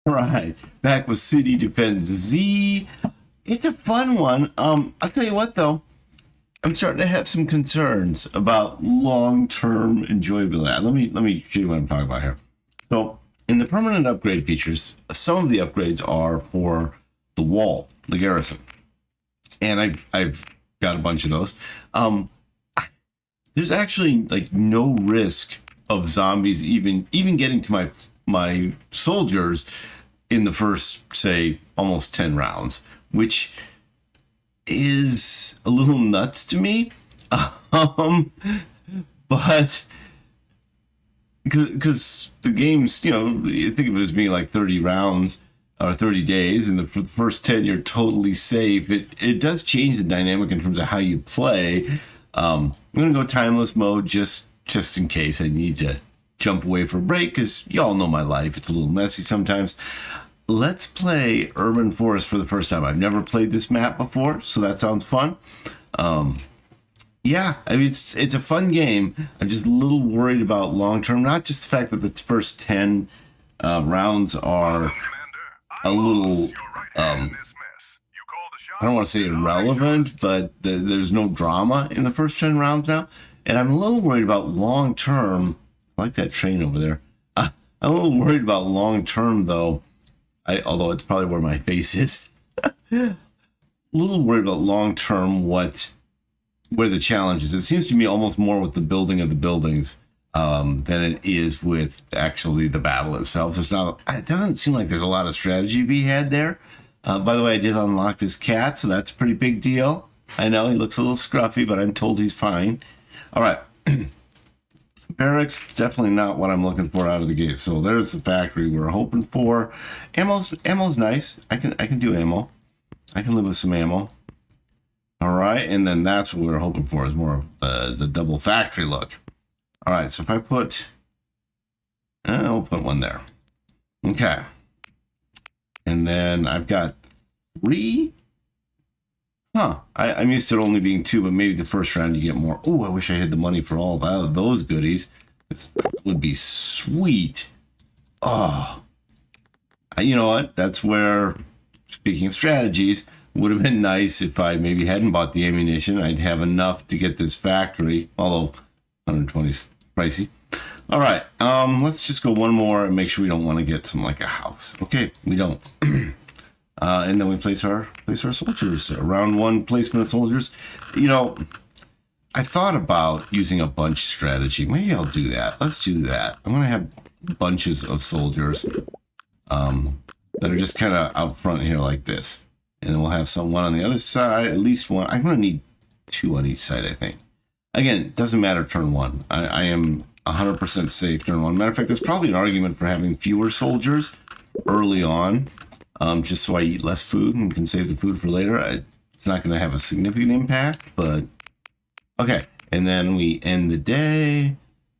Right. Back with City Defense Z. It's a fun one. I'll tell you what though. I'm starting to have some concerns about long-term enjoyability. Let me show you what I'm talking about here. So in the permanent upgrade features, some of the upgrades are for the wall, the garrison. And I've got a bunch of those. There's actually like no risk of zombies even getting to my soldiers in the first, say, almost 10 rounds, which is a little nuts to me. But because the game's, you think of it as being like 30 rounds or 30 days, and for the first 10 you're totally safe. It does change the dynamic in terms of how you play. I'm gonna go timeless mode just in case I need to jump away for a break, because y'all know my life, it's a little messy sometimes. Let's play Urban Forest for the first time. I've never played this map before, so that sounds fun. Yeah, I mean, it's a fun game. I'm just a little worried about long term. Not just the fact that the first 10 rounds are a little, I don't want to say irrelevant, but there's no drama in the first 10 rounds now. And I'm a little worried about long term. I like that train over there. I'm a little worried about long term, though. Although it's probably where my face is. A little worried about long term where the challenge is. It seems to me almost more with the building of the buildings than it is with actually the battle itself. It doesn't seem like there's a lot of strategy to be had there. By the way, I did unlock this cat, so that's a pretty big deal. I know he looks a little scruffy, but I'm told he's fine. All right. Barracks, definitely not what I'm looking for out of the gate. So there's the factory we're hoping for. Ammo's nice. I can do ammo. I can live with some ammo. All right, and then that's what we were hoping for, is more of the double factory look. All right, so if I put, we'll put one there. Okay. And then I've got 3. I'm used to it only being 2, but maybe the first round you get more. Oh, I wish I had the money for all of those goodies. That would be sweet. Oh, you know what? That's where, speaking of strategies, would have been nice if I maybe hadn't bought the ammunition. I'd have enough to get this factory, although 120 is pricey. All right, let's just go one more and make sure we don't want to get some like a house. Okay, we don't. And then we place our soldiers. Round 1 placement of soldiers. I thought about using a bunch strategy. Maybe I'll do that. Let's do that. I'm going to have bunches of soldiers that are just kind of out front here like this. And then we'll have one on the other side, at least one. I'm going to need 2 on each side, I think. Again, it doesn't matter turn 1. I am 100% safe turn 1. Matter of fact, there's probably an argument for having fewer soldiers early on, just so I eat less food and can save the food for later. It's not going to have a significant impact, but okay. And then we end the day.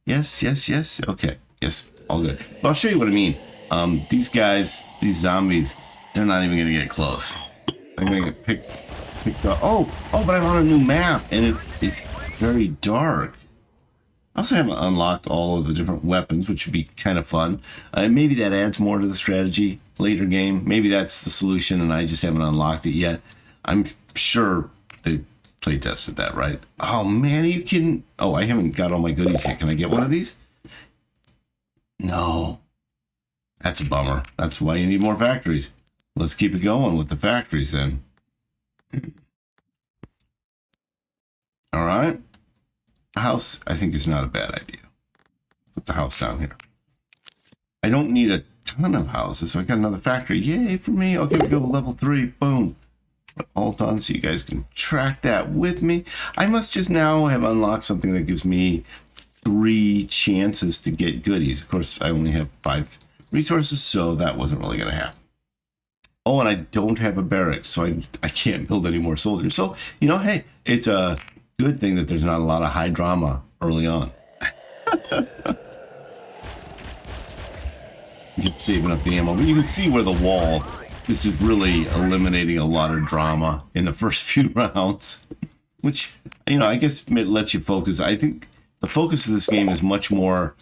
Yes. Okay. Yes, all good. But I'll show you what I mean. These guys, these zombies, they're not even going to get close. I'm going to get picked up. Oh, but I'm on a new map, and it's very dark. I also haven't unlocked all of the different weapons, which would be kind of fun. Maybe that adds more to the strategy later game. Maybe that's the solution, and I just haven't unlocked it yet. I'm sure they play tested that, right? Oh, man, are you kidding? Oh, I haven't got all my goodies yet. Can I get one of these? No. That's a bummer. That's why you need more factories. Let's keep it going with the factories then. All right. House, I think, is not a bad idea. Put the house down here. I don't need a ton of houses, so I got another factory. Yay for me. Okay, we go to level 3. Boom. Alt on so you guys can track that with me. I must just now have unlocked something that gives me 3 chances to get goodies. Of course, I only have 5 resources, so that wasn't really going to happen. Oh, and I don't have a barracks, so I can't build any more soldiers. So, hey, it's a good thing that there's not a lot of high drama early on. Get saving up the ammo, but you can see where the wall is just really eliminating a lot of drama in the first few rounds, which, I guess it lets you focus. I think the focus of this game is much more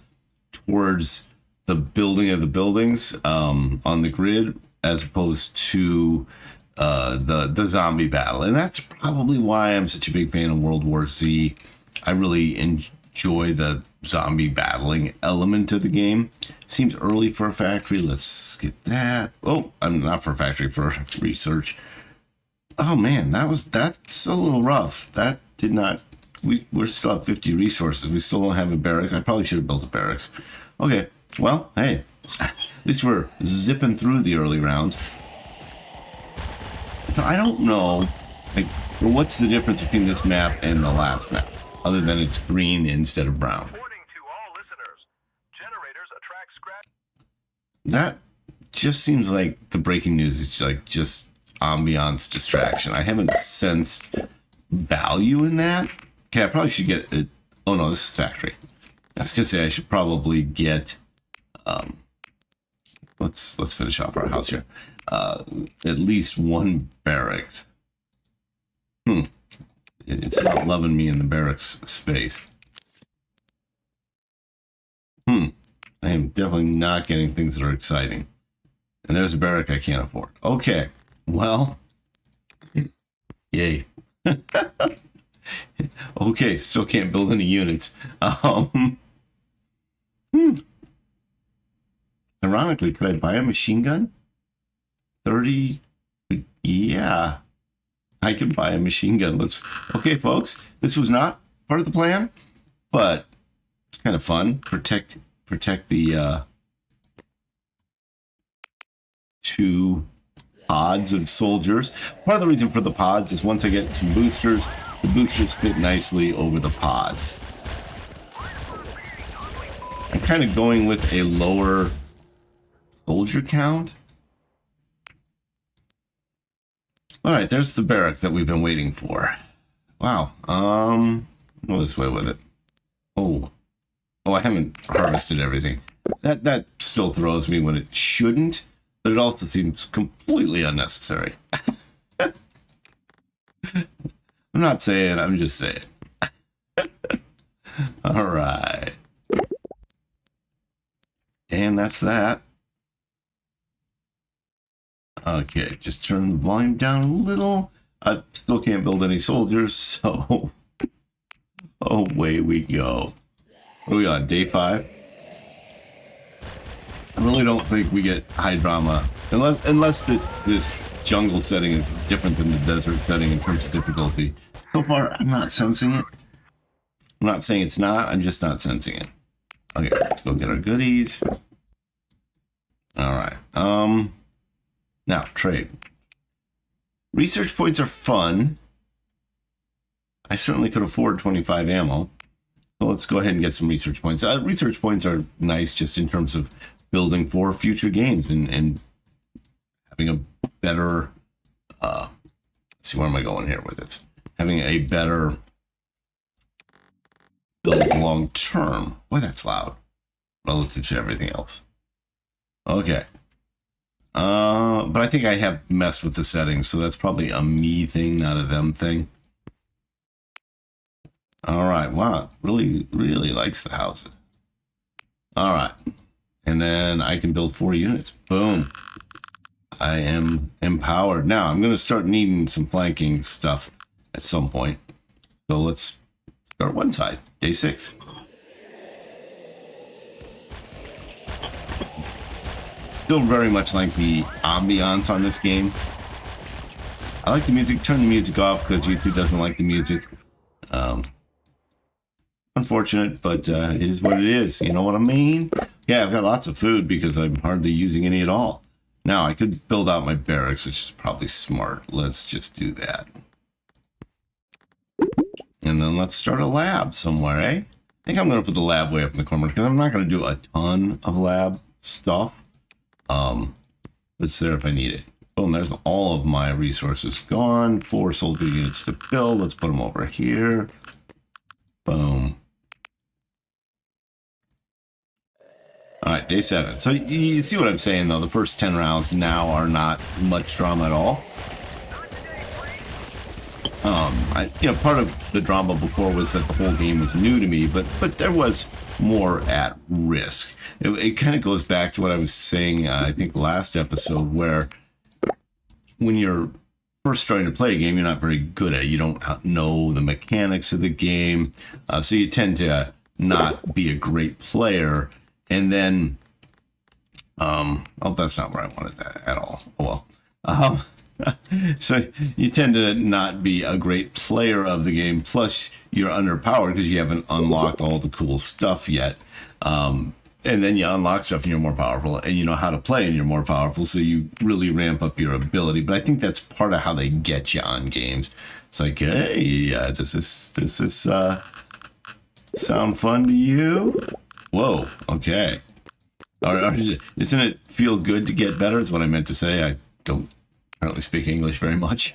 towards the building of the buildings on the grid as opposed to the zombie battle. And that's probably why I'm such a big fan of World War Z. I really enjoy the zombie battling element of the game. Seems early for a factory. Let's skip that. Oh, I'm not for a factory, for research. Oh man, that's a little rough. That did not. We're still at 50 resources. We still don't have a barracks. I probably should have built a barracks. Okay, well, hey, at least we're zipping through the early rounds. I don't know, like, what's the difference between this map and the last map, other than it's green instead of brown. That just seems like the breaking news is like just ambiance distraction. I haven't sensed value in that. Okay, I probably should get it. Oh no, this is factory. I was gonna say I should probably get. Let's finish off our house here. At least one barracks. It's not loving me in the barracks space. I am definitely not getting things that are exciting. And there's a barrack I can't afford. Okay, well, yay. Okay, still can't build any units. Ironically, could I buy a machine gun? 30, yeah. I can buy a machine gun. Okay, folks, this was not part of the plan, but it's kind of fun. Protect the two pods of soldiers. Part of the reason for the pods is once I get some boosters, the boosters fit nicely over the pods. I'm kind of going with a lower soldier count. All right, there's the barrack that we've been waiting for. Wow. Go this way with it. Oh, I haven't harvested everything. That still throws me when it shouldn't, but it also seems completely unnecessary. I'm not saying, I'm just saying. All right. And that's that. Okay, just turn the volume down a little. I still can't build any soldiers, so away we go. What are we on, day 5? I really don't think we get high drama unless this jungle setting is different than the desert setting in terms of difficulty. So far, I'm not sensing it. I'm not saying it's not, I'm just not sensing it. Okay, let's go get our goodies. All right. Now, trade. Research points are fun. I certainly could afford 25 ammo. So let's go ahead and get some research points. Research points are nice just in terms of building for future games and having a better... let's see, where am I going here with this? Having a better build long term. Boy, that's loud relative to everything else. Okay. But I think I have messed with the settings, so that's probably a me thing, not a them thing. All right, wow, really likes the houses. All right, and then I can build 4 units. Boom. I am empowered. Now, I'm going to start needing some flanking stuff at some point. So let's start one side, day 6. Still very much like the ambiance on this game. I like the music. Turn the music off because YouTube doesn't like the music. Unfortunate, but it is what it is. You know what I mean? Yeah, I've got lots of food because I'm hardly using any at all. Now, I could build out my barracks, which is probably smart. Let's just do that. And then let's start a lab somewhere, eh? I think I'm going to put the lab way up in the corner because I'm not going to do a ton of lab stuff. It's there if I need it. Boom, there's all of my resources gone. 4 soldier units to build. Let's put them over here. Boom. All right, day 7. So you see what I'm saying, though. The first 10 rounds now are not much drama at all. Part of the drama before was that the whole game was new to me, but there was more at risk. It kind of goes back to what I was saying, I think last episode, where when you're first starting to play a game, you're not very good at it. You don't know the mechanics of the game, so you tend to not be a great player. And then, that's not where I wanted that at all. Oh well. So you tend to not be a great player of the game. Plus, you're underpowered because you haven't unlocked all the cool stuff yet. And then you unlock stuff and you're more powerful, and you know how to play and you're more powerful. So you really ramp up your ability. But I think that's part of how they get you on games. It's like, hey, does this sound fun to you? Whoa, okay. Isn't it feel good to get better? Is what I meant to say. I don't apparently speak English very much.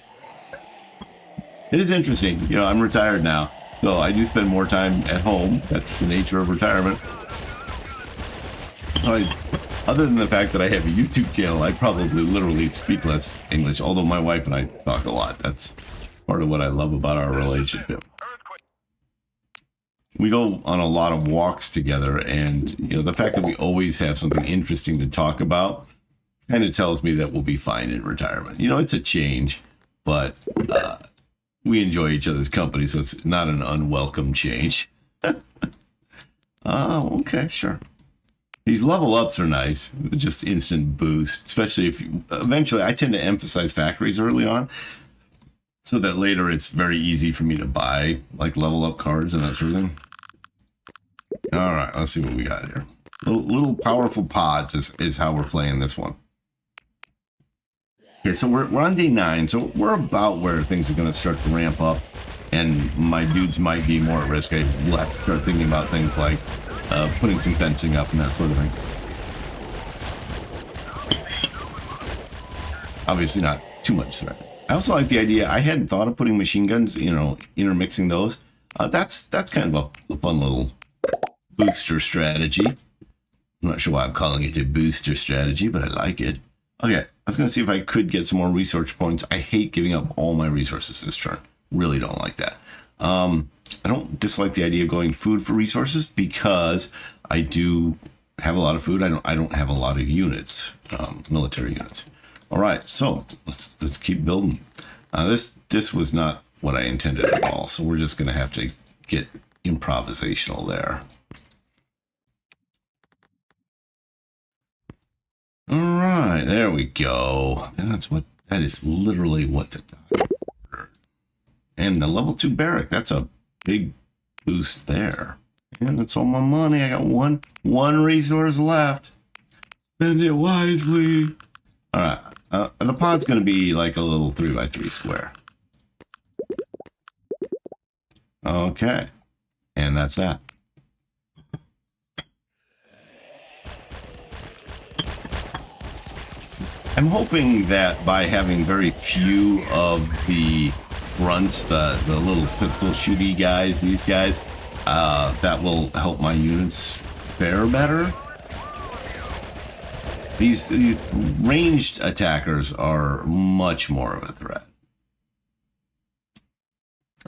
It is interesting. I'm retired now, so I do spend more time at home. That's the nature of retirement. Other than the fact that I have a YouTube channel, I probably literally speak less English, although my wife and I talk a lot. That's part of what I love about our relationship. We go on a lot of walks together, and the fact that we always have something interesting to talk about kind of tells me that we'll be fine in retirement. It's a change, but we enjoy each other's company, so it's not an unwelcome change. Okay, sure. These level ups are nice, just instant boost, especially if eventually I tend to emphasize factories early on, so that later it's very easy for me to buy like level up cards and that sort of thing. All right, let's see what we got here. Little powerful pods is how we're playing this one. Okay, so we're on day 9, so we're about where things are going to start to ramp up, and my dudes might be more at risk. I will have to start thinking about things like putting some fencing up and that sort of thing. Obviously not too much threat. I also like the idea. I hadn't thought of putting machine guns, intermixing those. That's kind of a fun little booster strategy. I'm not sure why I'm calling it a booster strategy, but I like it. Okay, I was going to see if I could get some more research points. I hate giving up all my resources this turn. Really don't like that. I don't dislike the idea of going food for resources because I do have a lot of food. I don't have a lot of units, military units. All right, so let's keep building. This was not what I intended at all, so we're just going to have to get improvisational there. All right, there we go. That is literally what the doctor. And the level 2 barrack, that's a big boost there. And that's all my money. I got one resource left. Spend it wisely. All right, the pod's going to be like a little 3x3 square. Okay, and that's that. I'm hoping that by having very few of the grunts, the little pistol shooty guys, these guys, that will help my units fare better. These ranged attackers are much more of a threat.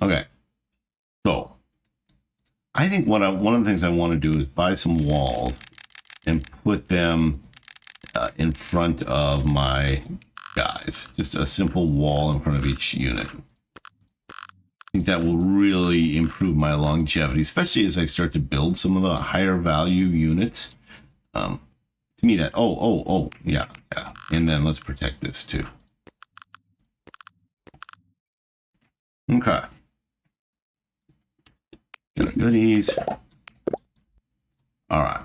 Okay, so I think one of the things I want to do is buy some walls and put them in front of my guys. Just a simple wall in front of each unit. I think that will really improve my longevity, especially as I start to build some of the higher value units. To me that, yeah. And then let's protect this too. Okay. Got our goodies. All right.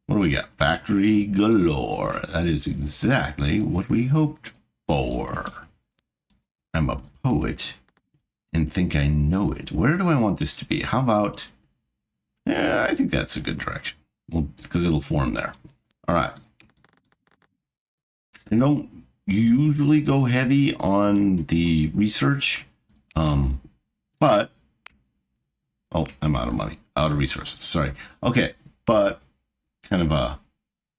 What do we got? Factory galore. That is exactly what we hoped for. I'm a poet and think I know it. Where do I want this to be? How about... Yeah, I think that's a good direction. Well, because it'll form there. All right. I don't usually go heavy on the research, but... Oh, I'm out of money. Out of resources. Sorry. Okay, but... kind of a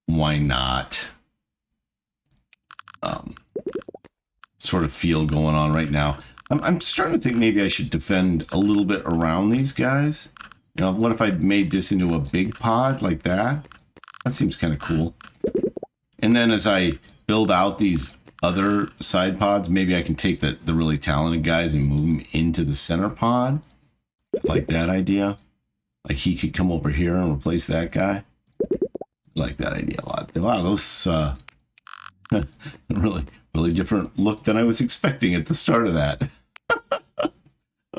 why not sort of feel going on right now. I'm starting to think maybe I should defend a little bit around these guys. You know, what if I made this into a big pod like that? That seems kind of cool. And then as I build out these other side pods, maybe I can take the really talented guys and move them into the center pod. I like that idea. Like he could come over here and replace that guy. I like that idea a lot. Wow, those really different look than I was expecting at the start of that.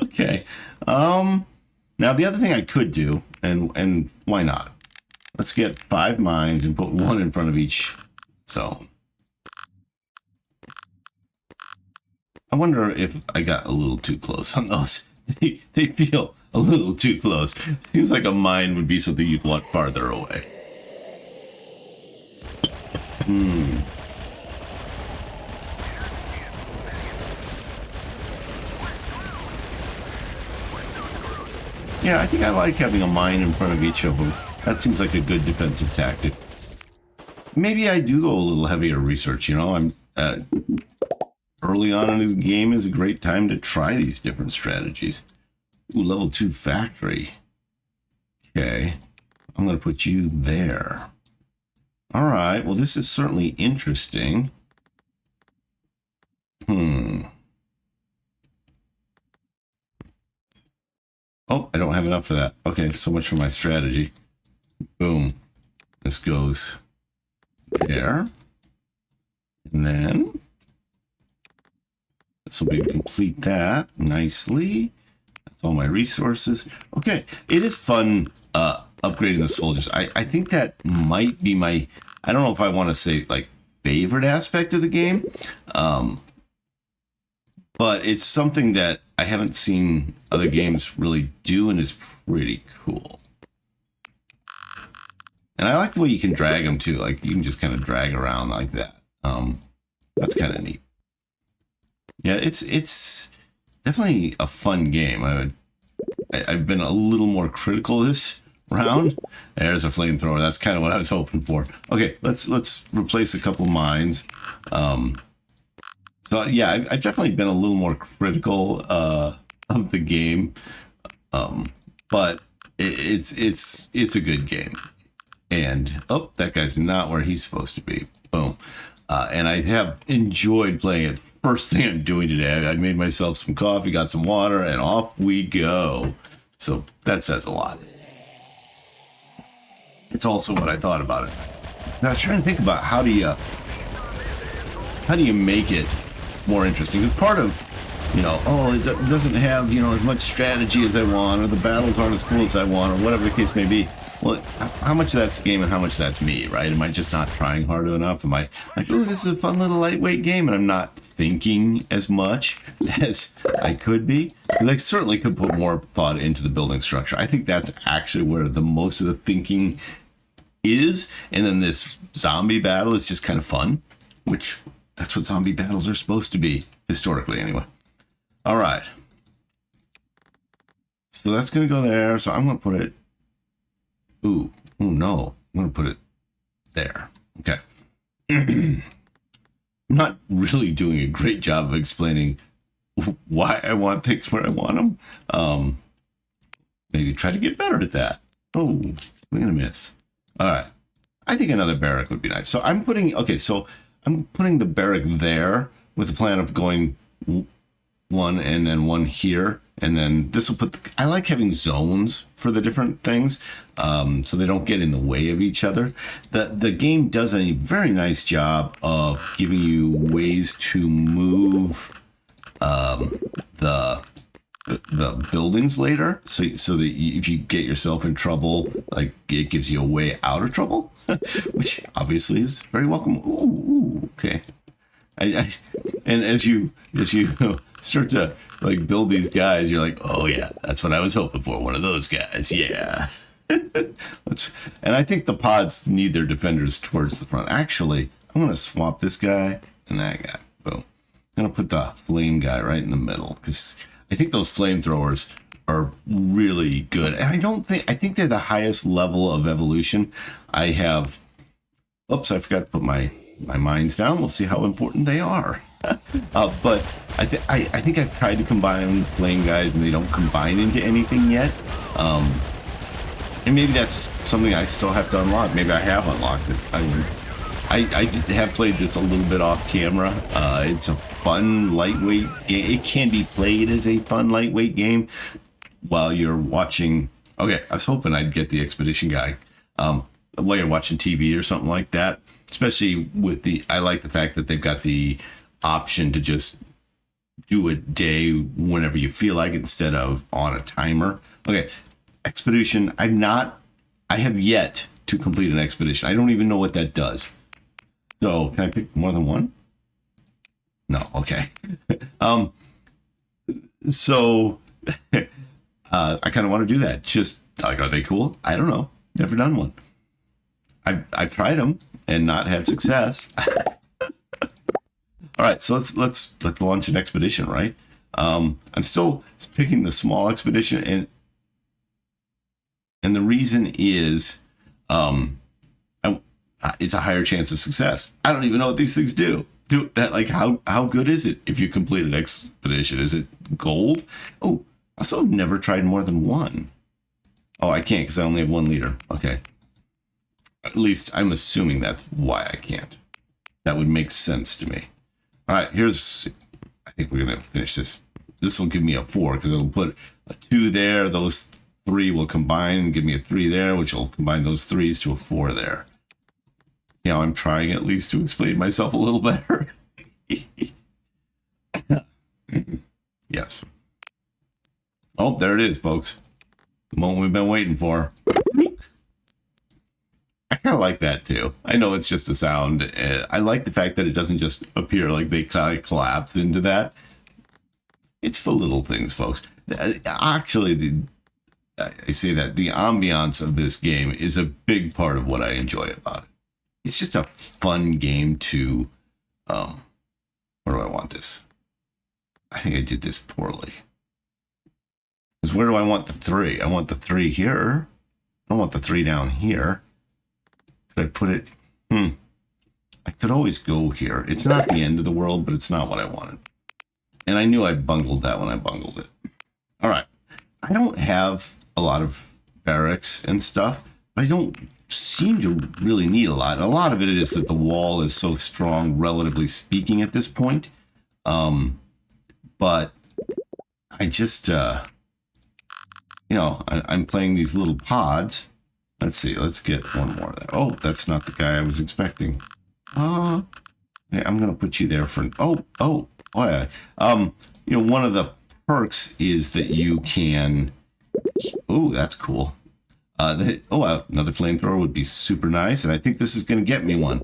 Okay. Now the other thing I could do, and why not? Let's get 5 mines and put 1 in front of each zone. I wonder if I got a little too close on those. They feel a little too close. Seems like a mine would be something you'd want farther away. Yeah, I think I like having a mine in front of each of them. That seems like a good defensive tactic. Maybe I do go a little heavier research, you know. I'm early on in the game is a great time to try these different strategies. Ooh, level 2 factory. Okay. I'm going to put you there. All right. Well, this is certainly interesting. Oh, I don't have enough for that. Okay, so much for my strategy. Boom. This goes there. And then this will be complete that nicely. That's all my resources. Okay, it is fun upgrading the soldiers. I think that might be my, I don't know if I want to say like favorite aspect of the game. But it's something that I haven't seen other games really do and is pretty cool. And I like the way you can drag them too. Like you can just kind of drag around like that. That's kind of neat. Yeah, it's definitely a fun game. I've been a little more critical this round. There's a flamethrower. That's kind of what I was hoping for. Okay, let's replace a couple mines. So yeah, I've definitely been a little more critical of the game, but it's a good game. And oh, that guy's not where he's supposed to be. Boom. And I have enjoyed playing it. First thing I'm doing today, I made myself some coffee, got some water, and off we go. So that says a lot. It's also what I thought about it. Now I was trying to think about how do you make it more interesting. Because part of, you know, oh, it doesn't have, you know, as much strategy as I want, or the battles aren't as cool as I want, or whatever the case may be. Well, how much of that's game and how much that's me, right? Am I just not trying hard enough? Am I like, oh, this is a fun little lightweight game, and I'm not thinking as much as I could be? I certainly could put more thought into the building structure. I think that's actually where the most of the thinking is, and then this zombie battle is just kind of fun, which that's what zombie battles are supposed to be, historically anyway. All right. So that's going to go there. So I'm going to put it... Ooh, no. I'm going to put it there. Okay. I'm not really doing a great job of explaining why I want things where I want them. Maybe try to get better at that. Oh, we're going to miss. All right. I think another barrack would be nice. So I'm putting... Okay, so I'm putting the barrack there with the plan of going one and then one here. And then this will put... I like having zones for the different things so they don't get in the way of each other. The game does a very nice job of giving you ways to move the buildings later. So that if you get yourself in trouble, like it gives you a way out of trouble, which obviously is very welcome. Ooh, okay. And as you start to like build these guys, you're like, oh yeah, that's what I was hoping for. One of those guys, yeah. And I think the pods need their defenders towards the front. Actually, I'm gonna swap this guy and that guy. Boom. I'm gonna put the flame guy right in the middle because I think those flamethrowers are really good. And I think they're the highest level of evolution. I have. Oops, I forgot to put my mines down. We'll see how important they are. But I think I've tried to combine flame guys and they don't combine into anything yet. And maybe that's something I still have to unlock. Maybe I have unlocked it. I have played this a little bit off camera. It's a fun, lightweight game. It can be played as a fun, lightweight game while you're watching. Okay, I was hoping I'd get the expedition guy while you're watching TV or something like that. Especially with I like the fact that they've got the option to just do a day whenever you feel like it instead of on a timer. Okay, expedition. I have yet to complete an expedition. I don't even know what that does. So can I pick more than one? No. Okay. So I kind of want to do that. Just like, are they cool? I don't know. Never done one. I've tried them and not had success. All right, so let's launch an expedition, right? I'm still picking the small expedition, and the reason is it's a higher chance of success. I don't even know what these things do. Like how good is it if you complete an expedition? Is it gold? Oh, I also never tried more than one. Oh, I can't because I only have 1 liter. Okay. At least I'm assuming that's why I can't. That would make sense to me. All right, I think we're going to finish this. This will give me a 4 because it'll put a 2 there. Those 3 will combine and give me a 3 there, which will combine those 3s to a 4 there. Now I'm trying at least to explain myself a little better. Yes. Oh, there it is, folks. The moment we've been waiting for. I kind of like that too. I know it's just a sound. I like the fact that it doesn't just appear like they kind of collapsed into that. It's the little things, folks. Actually, I say that the ambiance of this game is a big part of what I enjoy about it. It's just a fun game to, where do I want this? I think I did this poorly. Because where do I want the 3? I want the 3 here. I don't want the 3 down here. Could I put it? I could always go here. It's not the end of the world, but it's not what I wanted. And I knew I bungled that when I bungled it. All right. I don't have a lot of barracks and stuff, but I don't seem to really need a lot. And a lot of it is that the wall is so strong, relatively speaking, at this point. But I just, I'm playing these little pods. Let's see. Let's get one more of that. Oh, that's not the guy I was expecting. Yeah, I'm going to put you there for... Oh, yeah. One of the perks is that you can... Oh, that's cool. Another flamethrower would be super nice, and I think this is going to get me one.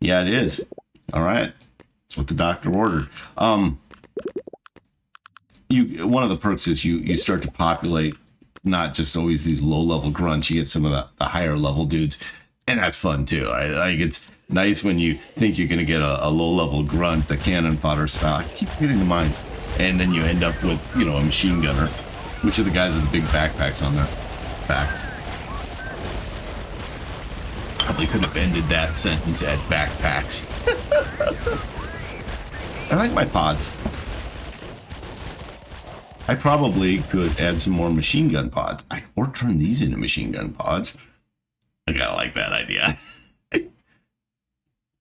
Yeah, it is. All right. That's what the doctor ordered. One of the perks is you start to populate not just always these low-level grunts. You get some of the higher-level dudes, and that's fun, too. Like it's nice when you think you're going to get a low-level grunt, the cannon fodder stock. Keep hitting the mines. And then you end up with, a machine gunner, which are the guys with the big backpacks on their back. Probably could have ended that sentence at backpacks. I like my pods. I probably could add some more machine gun pods. Or turn these into machine gun pods. I kind of like that idea.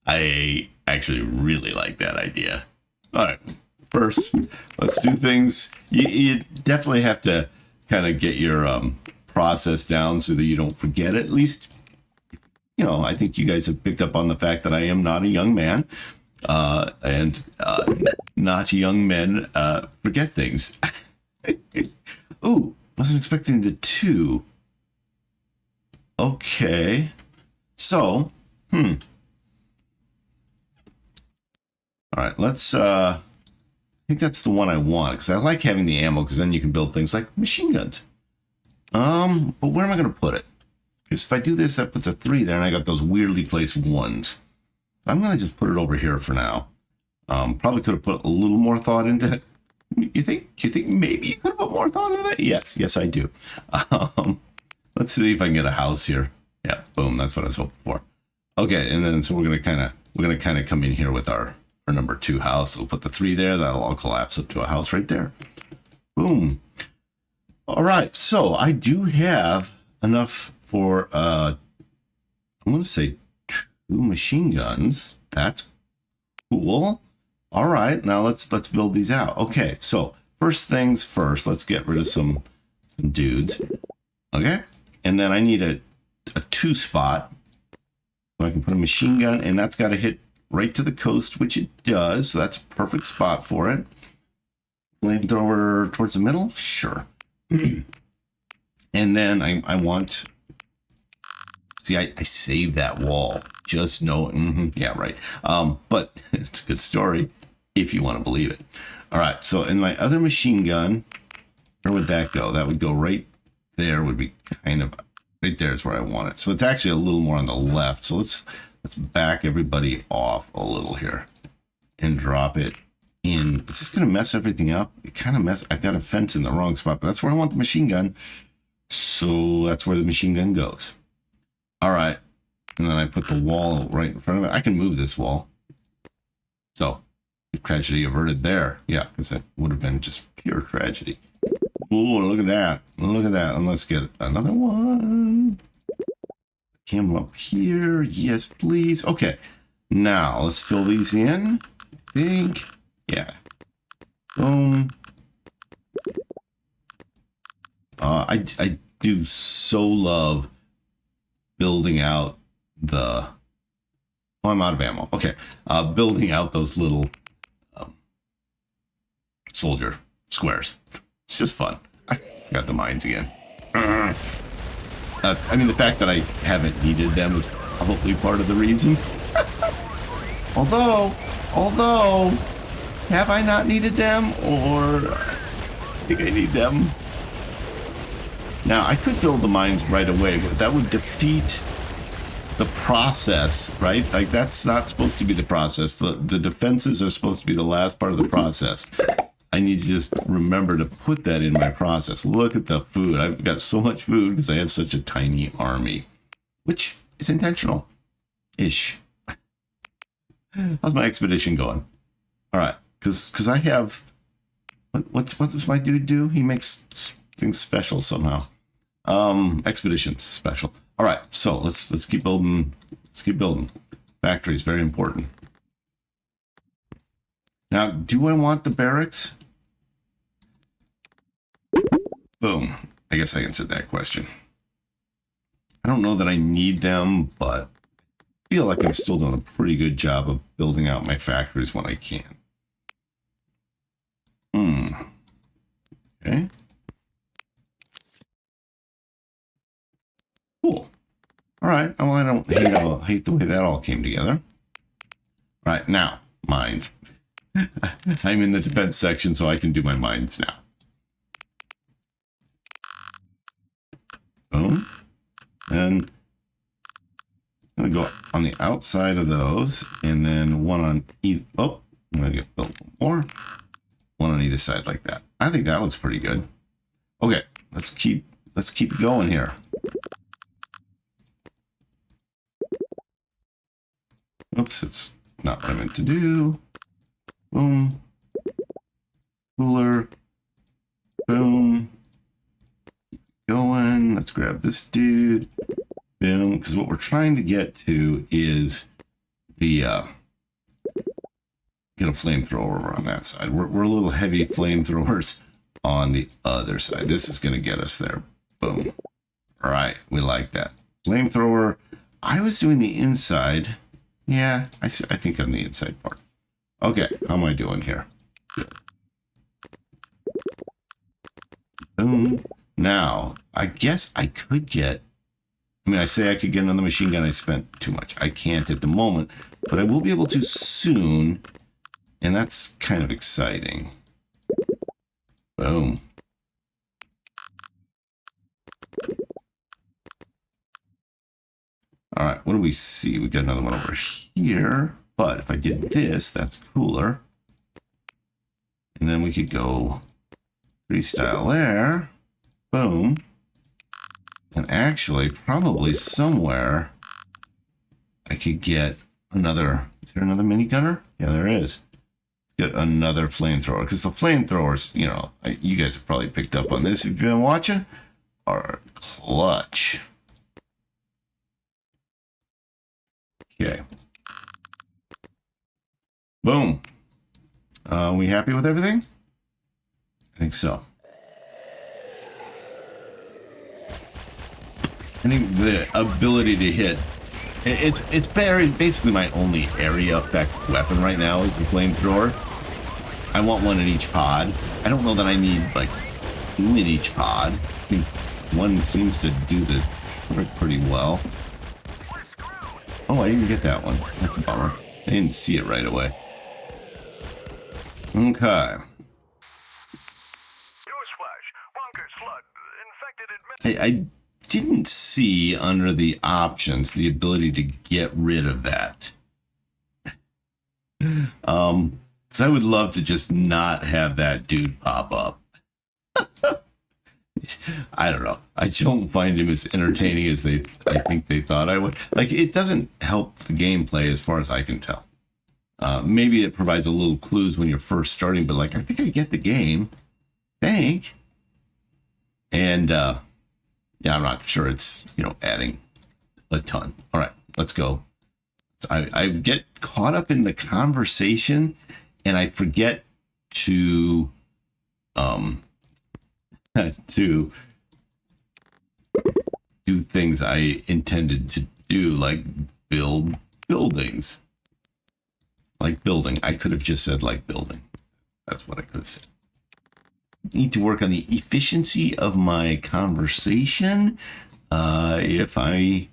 I actually really like that idea. All right. First, let's do things. You definitely have to kind of get your process down so that you don't forget it. At least, I think you guys have picked up on the fact that I am not a young man. And not young men forget things. Ooh, wasn't expecting the 2. Okay. So, all right, let's, I think that's the one I want, because I like having the ammo, because then you can build things like machine guns. But where am I going to put it? Because if I do this, that puts a 3 there, and I got those weirdly placed 1s. I'm going to just put it over here for now. Probably could have put a little more thought into it. You think maybe you could have put more thought into that? Yes, I do. Let's see if I can get a house here. Yeah, boom, that's what I was hoping for. Okay, and then so we're gonna kind of come in here with our our number 2 house. We'll put the 3 there. That'll all collapse up to a house right there. Boom. All right. So I do have enough for, I'm going to say 2 machine guns. That's cool. All right. Now let's build these out. Okay. So first things first, let's get rid of some dudes. Okay. And then I need a 2 spot. So I can put a machine gun, and that's got to hit right to the coast, which it does. So that's a perfect spot for it. Flamethrower towards the middle? Sure. And then I want... See, I saved that wall. Just know... yeah, right. But it's a good story, if you want to believe it. All right, so in my other machine gun, where would that go? That would go right there, would be kind of... Right there is where I want it. So it's actually a little more on the left. So let's back everybody off a little here and drop it in. Is this going to mess everything up? It kind of I've got a fence in the wrong spot, but that's where I want the machine gun. So that's where the machine gun goes. All right. And then I put the wall right in front of it. I can move this wall. So tragedy averted there. Yeah, because it would have been just pure tragedy. Oh, look at that. Look at that. And let's get another one. Camel up here. Yes, please. Okay. Now, let's fill these in. I think. Yeah. Boom. I do so love building out the... Oh, I'm out of ammo. Okay. Building out those little soldier squares. It's just fun. I got the mines again. I mean, the fact that I haven't needed them was probably part of the reason. although, have I not needed them, or I think I need them? Now, I could build the mines right away, but that would defeat the process, right? Like, that's not supposed to be the process. The defenses are supposed to be the last part of the process. I need to just remember to put that in my process. Look at the food. I've got so much food because I have such a tiny army, which is intentional-ish. How's my expedition going? All right, because I have... What does my dude do? He makes things special somehow. Expeditions special. All right, so let's keep building. Let's keep building. Factory is very important. Now, do I want the barracks? Boom. I guess I answered that question. I don't know that I need them, but I feel like I'm still doing a pretty good job of building out my factories when I can. Okay. Cool. All right. Well, I don't hate the way that all came together. All right. Now, mines. I'm in the defense section, so I can do my mines now. Boom. And I'm going to go on the outside of those, and then one on either. Oh, I'm going to get built more. One on either side like that. I think that looks pretty good. Okay, let's keep it going here. Oops, it's not what I meant to do. Boom. Cooler. Boom. Keep going. Let's grab this dude. Boom. Because what we're trying to get to is the get a flamethrower over on that side. We're a little heavy flamethrowers on the other side. This is going to get us there. Boom. All right. We like that. Flamethrower. I was doing the inside. Yeah, I think on the inside part. Okay, how am I doing here? Good. Boom. Now, I guess I could get... I mean, I say I could get another machine gun. I spent too much. I can't at the moment, but I will be able to soon, and that's kind of exciting. Boom. All right, what do we see? We got another one over here, but if I did this, that's cooler. And then we could go 3 style there. Boom. And actually, probably somewhere I could get another... Is there another minigunner? Yeah, there is. Get another flamethrower, because the flamethrowers, you know, you guys have probably picked up on this if you've been watching, are clutch. Okay. Boom. We happy with everything? I think so. I think the ability to hit, it's basically my only area effect weapon right now is the flamethrower. I want one in each pod. I don't know that I need like 2 in each pod. I think one seems to do the trick pretty well. Oh, I didn't get that one. That's a bummer. I didn't see it right away. Okay. I didn't see under the options the ability to get rid of that. Because I would love to just not have that dude pop up. I don't know. I don't find him as entertaining as I think they thought I would. Like, it doesn't help the gameplay as far as I can tell. Maybe it provides a little clues when you're first starting, but like, I think I get the game. Thank. And yeah, I'm not sure it's, you know, adding a ton. All right, let's go. I get caught up in the conversation and I forget to to do things I intended to do, like build buildings. Like building. I could have just said like building. That's what I could have said. Need to work on the efficiency of my conversation if I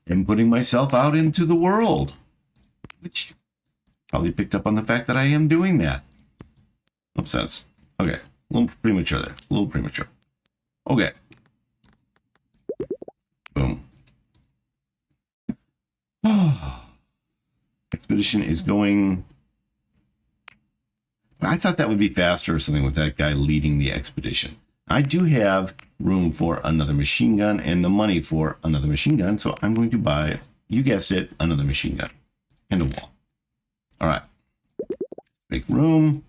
am putting myself out into the world, which probably picked up on the fact that I am doing that. Oops, that's okay. A little premature there. A little premature. Okay. Boom. Expedition is going. I thought that would be faster or something with that guy leading the expedition. I do have room for another machine gun and the money for another machine gun, so I'm going to buy, you guessed it, another machine gun and a wall. All right. Make room.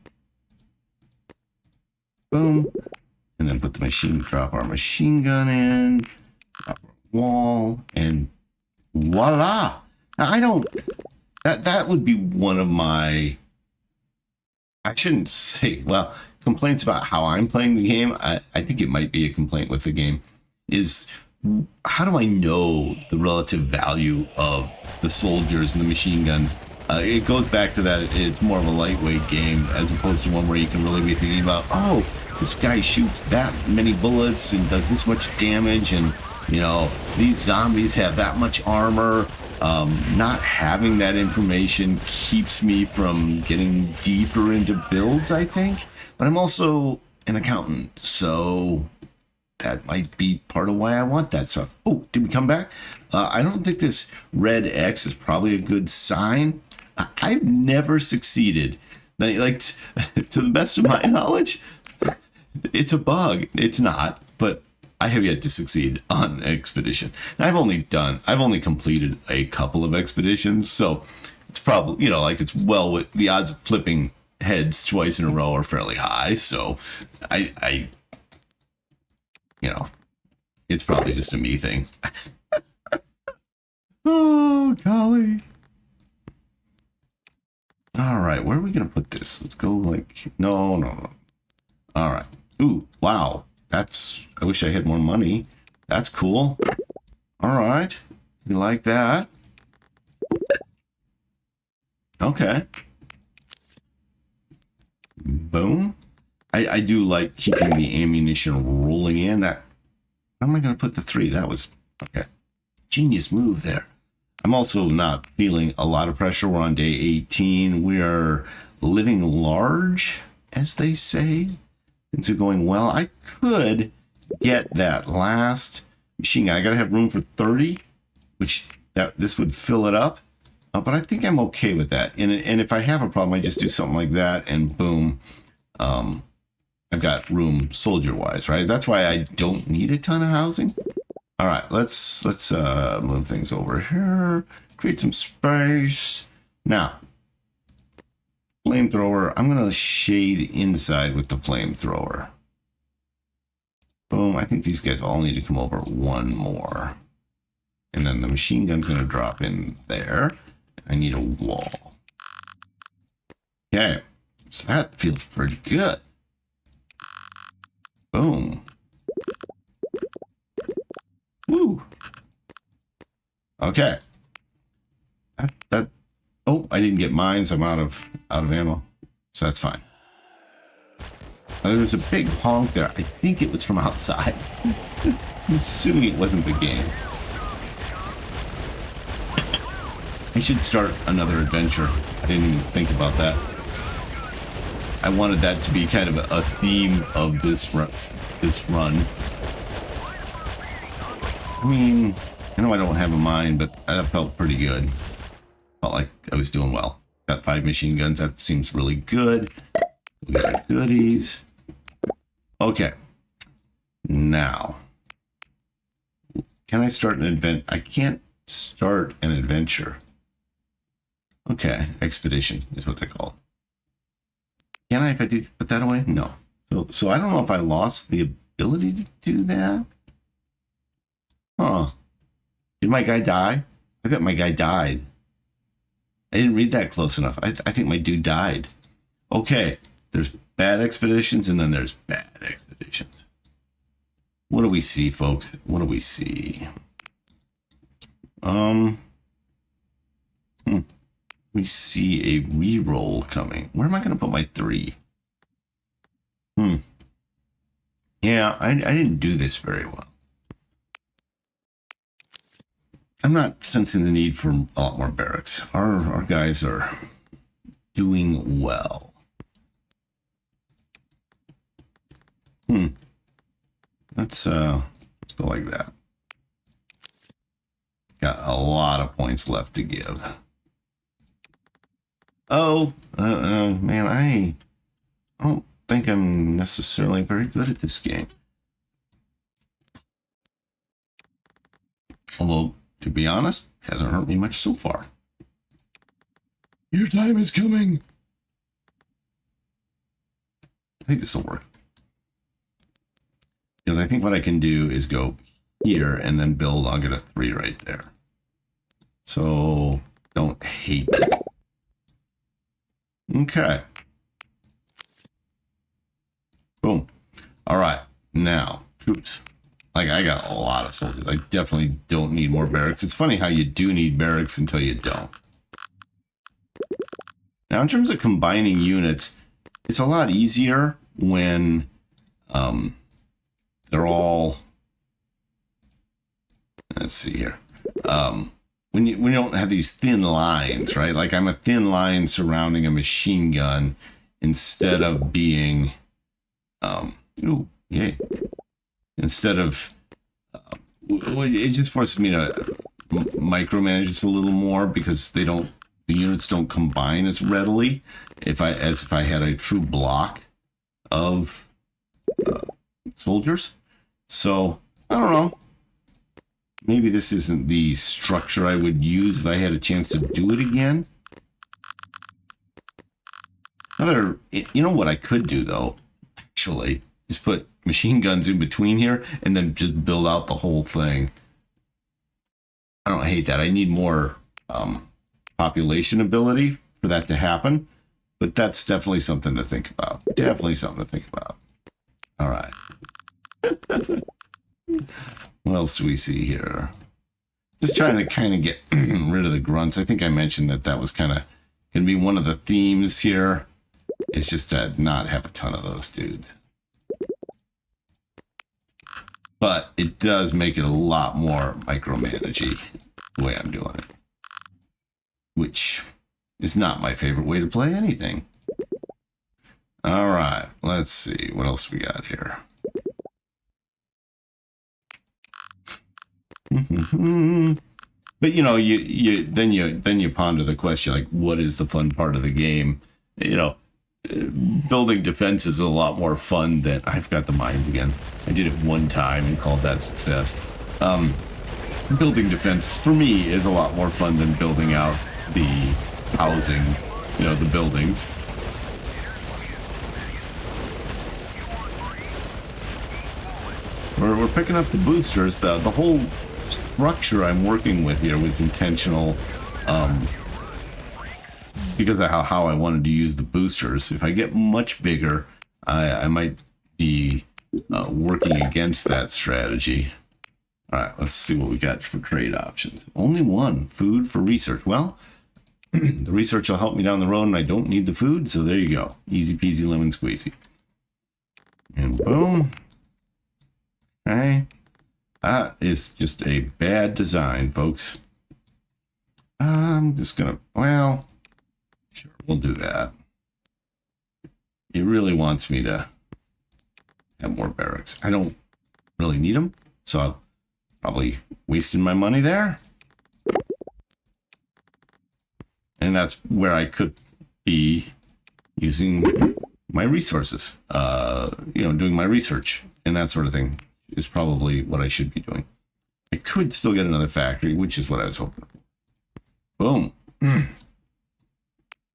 Boom. And then put the machine, drop our machine gun in, drop our wall, and voila. Now, I don't, that would be one of my, I shouldn't say, well, complaints about how I'm playing the game. I think it might be a complaint with the game is how do I know the relative value of the soldiers and the machine guns? It goes back to that. It's more of a lightweight game as opposed to one where you can really be thinking about, oh, this guy shoots that many bullets and does this much damage. And, you know, these zombies have that much armor. Not having that information keeps me from getting deeper into builds, I think. But I'm also an accountant, so that might be part of why I want that stuff. Oh, did we come back? I don't think this red X is probably a good sign. I've never succeeded. Like, to the best of my knowledge, it's a bug. It's not, but I have yet to succeed on an expedition. I've only completed a couple of expeditions, so it's probably, you know, like it's well with the odds of flipping heads twice in a row are fairly high. So I you know, it's probably just a me thing. Oh, golly. All right, where are we going to put this? Let's go like, no. All right. Ooh, wow. That's, I wish I had more money. That's cool. All right. You like that? Okay. Boom. I do like keeping the ammunition rolling in. That, how am I going to put the 3? That was, okay. Genius move there. I'm also not feeling a lot of pressure. We're on day 18. We are living large, as they say. Things are going well. I could get that last machine gun. I got to have room for 30, which this would fill it up. But I think I'm okay with that. And if I have a problem, I just do something like that, and boom, I've got room soldier-wise, right? That's why I don't need a ton of housing. All right, let's move things over here, create some space. Now, flamethrower. I'm going to shade inside with the flamethrower. Boom. I think these guys all need to come over one more. And then the machine gun's going to drop in there. I need a wall. Okay. So that feels pretty good. Boom. Woo. Okay. Oh, I didn't get mines. I'm out of ammo. So that's fine. There was a big honk there. I think it was from outside. I'm assuming it wasn't the game. I should start another adventure. I didn't even think about that. I wanted that to be kind of a theme of this run. I mean, I know I don't have a mine, but that felt pretty good. Felt like I was doing well. Got 5 machine guns. That seems really good. We got our goodies. Okay. Now, can I start an adventure? I can't start an adventure. Okay, expedition is what they're called. Can I, if I do put that away? No. So I don't know if I lost the ability to do that. Huh. Did my guy die? I bet my guy died. I didn't read that close enough. I think my dude died. Okay. There's bad expeditions and then there's bad expeditions. What do we see, folks? What do we see? We see a reroll coming. Where am I going to put my 3? Yeah, I didn't do this very well. I'm not sensing the need for a lot more barracks. Our guys are doing well. Let's go like that. Got a lot of points left to give. Oh, man, I don't think I'm necessarily very good at this game. Although, to be honest, hasn't hurt me much so far. Your time is coming. I think this will work. Because I think what I can do is go here and then build. I'll get a 3 right there. So, don't hate it. Okay. Boom. All right. Now, troops. Like, I got a lot of soldiers. I definitely don't need more barracks. It's funny how you do need barracks until you don't. Now, in terms of combining units, it's a lot easier when they're all... Let's see here. When you don't have these thin lines, right? Like I'm a thin line surrounding a machine gun instead of being, ooh, yay. Instead of, it just forces me to micromanage this a little more because the units don't combine as readily as if I had a true block of soldiers. So, I don't know. Maybe this isn't the structure I would use if I had a chance to do it again. You know what I could do, though, actually, is put machine guns in between here and then just build out the whole thing. I don't hate that. I need more population ability for that to happen, but that's definitely something to think about. Definitely something to think about. All right. What else do we see here? Just trying to kind of get rid of the grunts. I think I mentioned that was kind of going to be one of the themes here. It's just to not have a ton of those dudes. But it does make it a lot more micromanagey the way I'm doing it. Which is not my favorite way to play anything. All right, let's see. What else we got here? But you know, then you ponder the question, like, what is the fun part of the game? You know, building defense is a lot more fun than... I've got the mines again. I did it one time and called that success. Building defense for me is a lot more fun than building out the housing, you know, the buildings. We're picking up the boosters. The whole structure I'm working with here was intentional, because of how I wanted to use the boosters. If I get much bigger, I might be working against that strategy. All right, let's see what we got for trade options. Only one, food for research. Well, the research will help me down the road, and I don't need the food, so there you go. Easy peasy lemon squeezy. And boom. Okay. That is just a bad design, folks. I'm just gonna, well, sure, we'll do that. It really wants me to have more barracks. I don't really need them, so I'll probably wasting my money there. And that's where I could be using my resources, doing my research and that sort of thing is probably what I should be doing. I could still get another factory, which is what I was hoping for. Boom.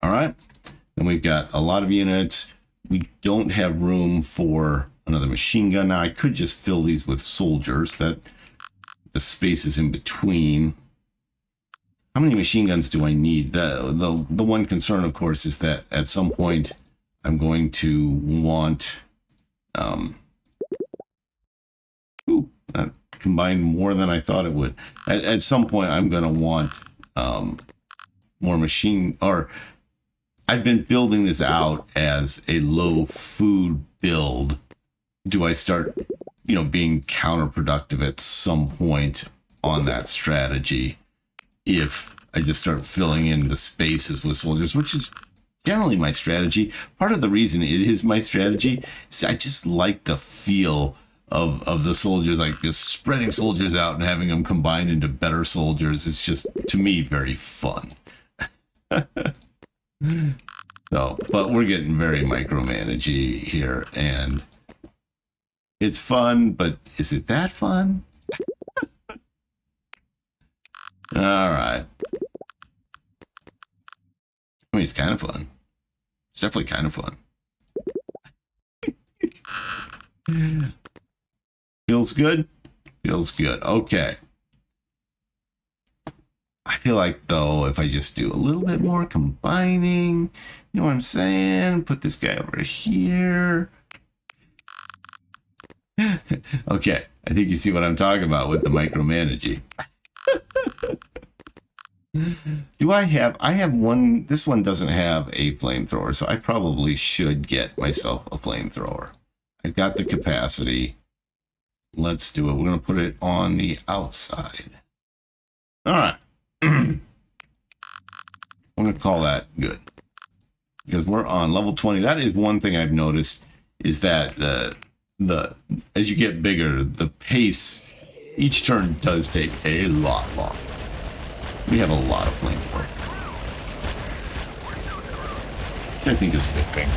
All right. Then we've got a lot of units. We don't have room for another machine gun. Now I could just fill these with soldiers. That the spaces in between. How many machine guns do I need? The one concern, of course, is that at some point I'm going to want that combined more than I thought it would. At some point I'm going to want more machine, or I've been building this out as a low food build. Do I start, being counterproductive at some point on that strategy if I just start filling in the spaces with soldiers, which is generally my strategy. Part of the reason it is my strategy is I just like the feel of the soldiers, like just spreading soldiers out and having them combined into better soldiers. It's just, to me, very fun. So, but we're getting very micromanagey here, and it's fun, but is it that fun? All right. I mean, it's kind of fun. It's definitely kind of fun. Feels good? Feels good. Okay. I feel like, though, if I just do a little bit more combining, you know what I'm saying? Put this guy over here. Okay. I think you see what I'm talking about with the micromanaging. I have one, this one doesn't have a flamethrower, so I probably should get myself a flamethrower. I've got the capacity. Let's do it. We're going to put it on the outside. All right. I'm going to call that good. Because we're on level 20. That is one thing I've noticed, is that as you get bigger, the pace each turn does take a lot longer. We have a lot of flamethrower, which I think is a good thing.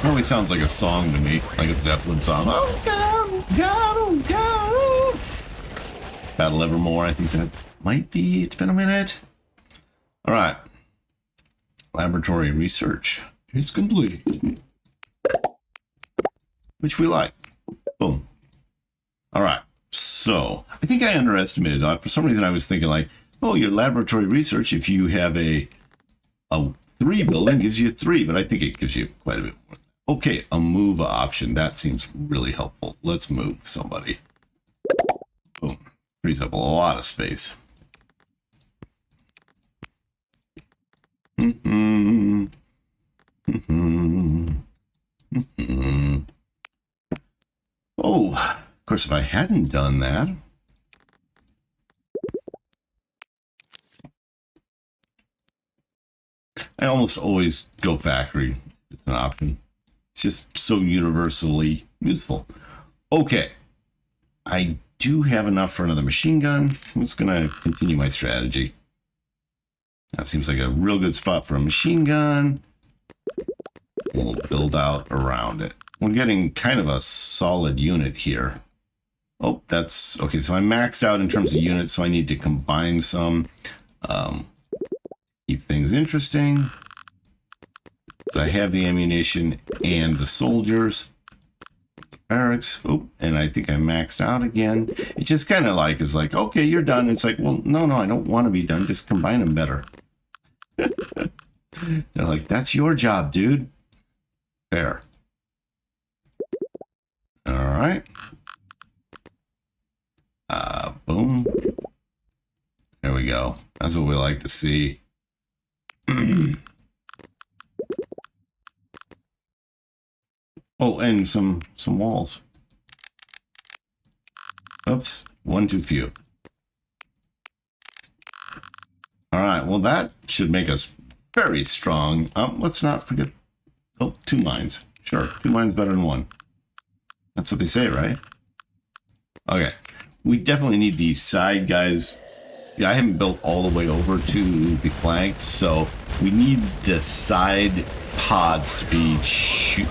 Probably sounds like a song to me, like a Zeppelin song. Oh, God. Battle Evermore, I think that might be. It's been a minute. All right. Laboratory research is complete. Which we like. Boom. All right. So I think I underestimated that. For some reason, I was thinking like, oh, your laboratory research, if you have a 3 building, gives you 3, but I think it gives you quite a bit more. Okay, a move option. That seems really helpful. Let's move somebody. Boom. Frees up a lot of space. Oh, of course, if I hadn't done that, I almost always go factory. It's an option. It's just so universally useful. Okay, I do have enough for another machine gun. I'm just going to continue my strategy. That seems like a real good spot for a machine gun. We'll build out around it. We're getting kind of a solid unit here. Oh, that's okay. So I'm maxed out in terms of units, so I need to combine some. Keep things interesting. So I have the ammunition and the soldiers. Barracks. Oh, and I think I maxed out again. It just kind of like is like, okay, you're done. It's like, well, no, I don't want to be done. Just combine them better. They're like, that's your job, dude. Fair. All right. Boom. There we go. That's what we like to see. Oh, and some walls. Oops, one too few. All right, well, that should make us very strong. Let's not forget. Oh, 2 mines. Sure, 2 mines better than 1. That's what they say, right? Okay, we definitely need these side guys. Yeah, I haven't built all the way over to the flanks, so we need the side pods to be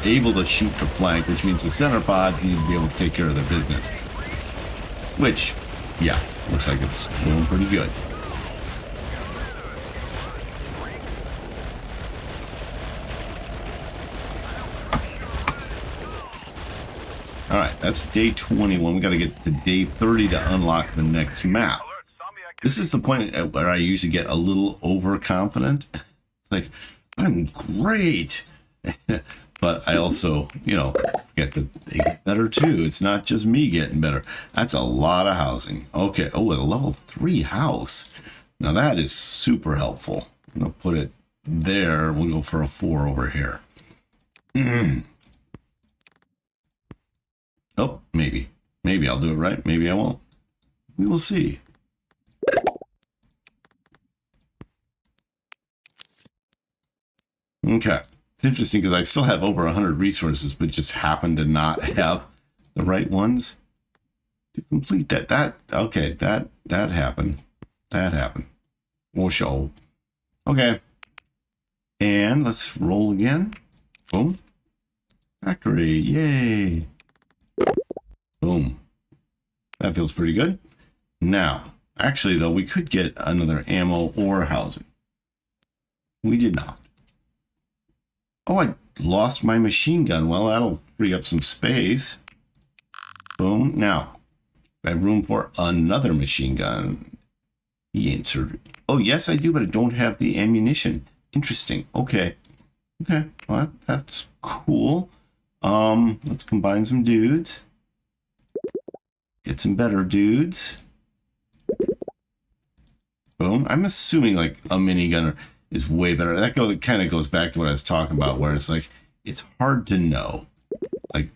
able to shoot the flank, which means the center pod need to be able to take care of their business. Which, yeah, looks like it's doing pretty good. All right, that's day 21. We got to get to day 30 to unlock the next map. This is the point where I usually get a little overconfident. Like, I'm great. But I also, forget that they get better too. It's not just me getting better. That's a lot of housing. Okay. Oh, a level 3 house. Now that is super helpful. I'm going to put it there. We'll go for a 4 over here. Oh, maybe. Maybe I'll do it right. Maybe I won't. We will see. Okay. It's interesting because I still have over 100 resources, but just happen to not have the right ones to complete that. Okay, that happened. That happened. We'll show. Okay. And let's roll again. Boom. Factory. Yay. Boom. That feels pretty good. Now, actually, though, we could get another ammo or housing. We did not. Oh, I lost my machine gun. Well, that'll free up some space. Boom. Now, I have room for another machine gun. He answered. Oh, yes, I do, but I don't have the ammunition. Interesting. Okay. Okay. Well, that's cool. Let's combine some dudes. Get some better dudes. Boom. I'm assuming like a minigunner is way better. That kind of goes back to what I was talking about, where it's like, it's hard to know. Like,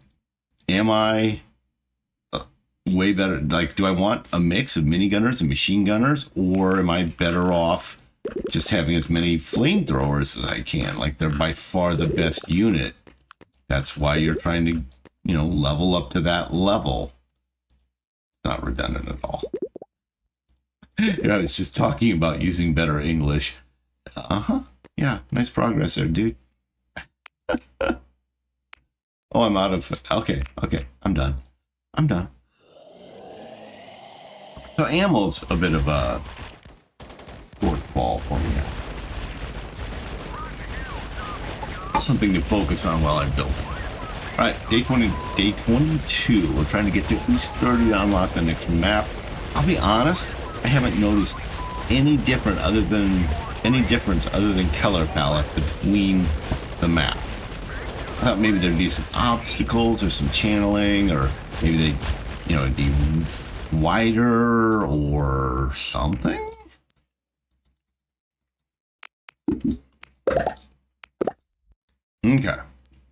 am I way better? Like, do I want a mix of minigunners and machine gunners, or am I better off just having as many flamethrowers as I can? Like, they're by far the best unit. That's why you're trying to, level up to that level. Not redundant at all. I was just talking about using better English. Yeah, nice progress there, dude. Oh, I'm out of... Okay, I'm done. So ammo's a bit of a shortfall for me now. Something to focus on while I'm building. All right, day 22. We're trying to get to East 30 to unlock the next map. I'll be honest, I haven't noticed any difference other than color palette between the map. I thought maybe there'd be some obstacles or some channeling, or maybe they, it'd be wider or something. Okay,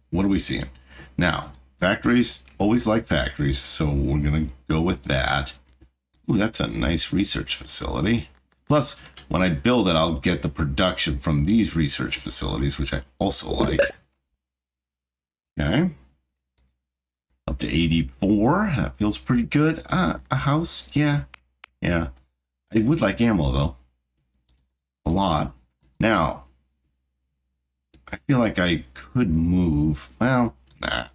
what are we seeing? Now, factories, always like factories, so we're going to go with that. Ooh, that's a nice research facility. Plus, when I build it, I'll get the production from these research facilities, which I also like. Okay. Up to 84. That feels pretty good. A house, yeah. I would like ammo, though. A lot. Now, I feel like I could move. Well, nah.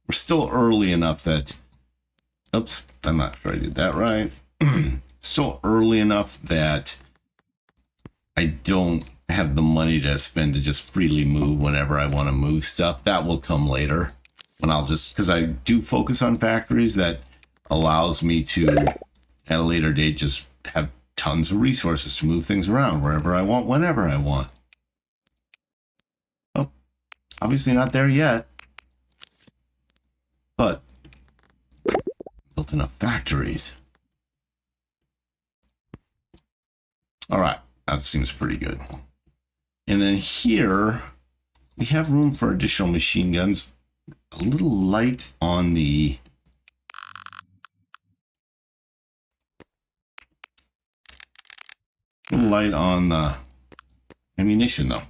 We're still early enough that... Oops, I'm not sure I did that right. Still early enough that I don't have the money to spend to just freely move whenever I want to move stuff. That will come later when I'll just, because I do focus on factories, that allows me to at a later date just have tons of resources to move things around wherever I want, whenever I want. Oh, obviously not there yet, but built enough factories. All right, that seems pretty good. And then here we have room for additional machine guns. A little light on the ammunition though.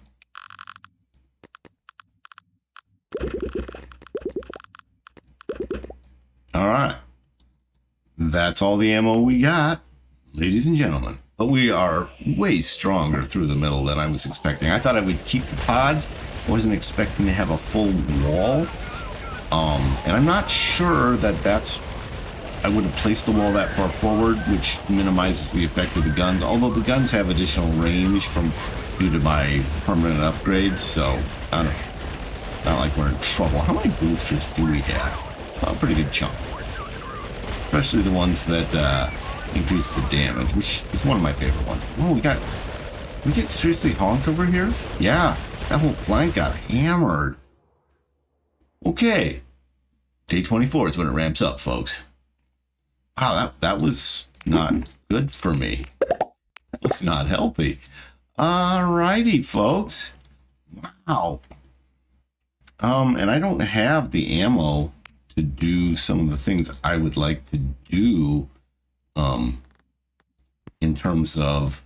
All right, that's all the ammo we got, ladies and gentlemen. But we are way stronger through the middle than I was expecting. I thought I would keep the pods. I wasn't expecting to have a full wall. And I'm not sure that that's... I would have placed the wall that far forward, which minimizes the effect of the guns. Although the guns have additional range due to my permanent upgrades, so I don't know. Not like we're in trouble. How many boosters do we have? Oh, a pretty good chunk. Especially the ones that increase the damage, which is one of my favorite ones. Oh, we get seriously honked over here? Yeah, that whole flank got hammered. Okay. Day 24 is when it ramps up, folks. Wow, that was not good for me. That was not healthy. Alrighty, folks. Wow. And I don't have the ammo to do some of the things I would like to do in terms of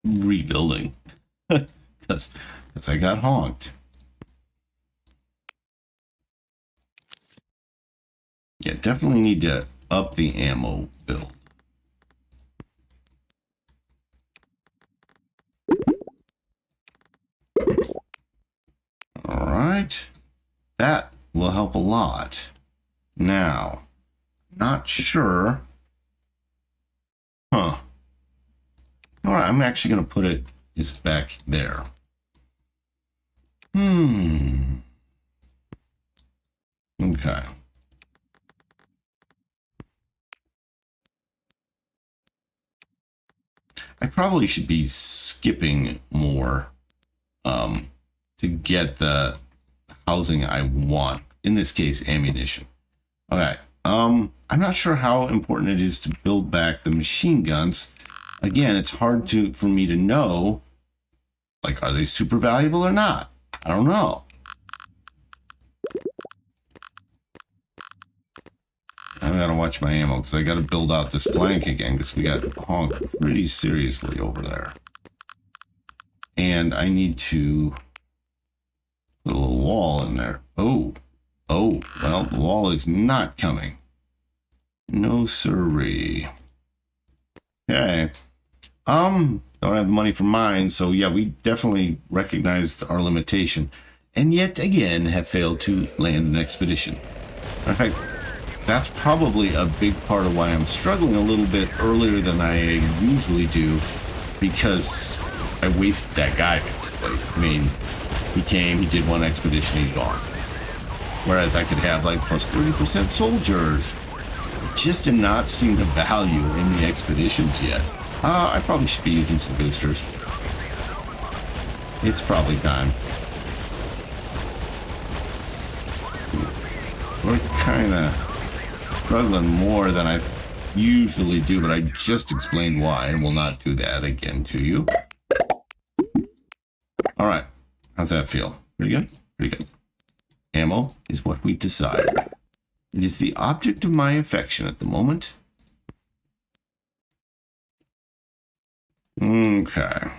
rebuilding because I got honked. Yeah, definitely need to up the ammo build. All right, that will help a lot. Now, not sure. Huh. All right, I'm actually going to put it is back there. Okay. I probably should be skipping more to get the housing I want. In this case, ammunition. Okay. I'm not sure how important it is to build back the machine guns. Again, it's hard for me to know, like, are they super valuable or not? I don't know. I gotta watch my ammo because I gotta build out this flank again because we got honked pretty seriously over there. And I need to put a little wall in there. Oh, well, the wall is not coming. No siree. Okay. Don't have the money for mine, so yeah, we definitely recognized our limitation. And yet again have failed to land an expedition. In fact, that's probably a big part of why I'm struggling a little bit earlier than I usually do, because I wasted that guy, basically. I mean, he came, he did one expedition, he's gone. Whereas I could have like plus 30% soldiers. Just am not seeing the value in the expeditions yet. I probably should be using some boosters. It's probably time. We're kind of struggling more than I usually do, but I just explained why, and will not do that again to you. All right. How's that feel? Pretty good? Pretty good. Ammo is what we desire. It is the object of my affection at the moment. Okay.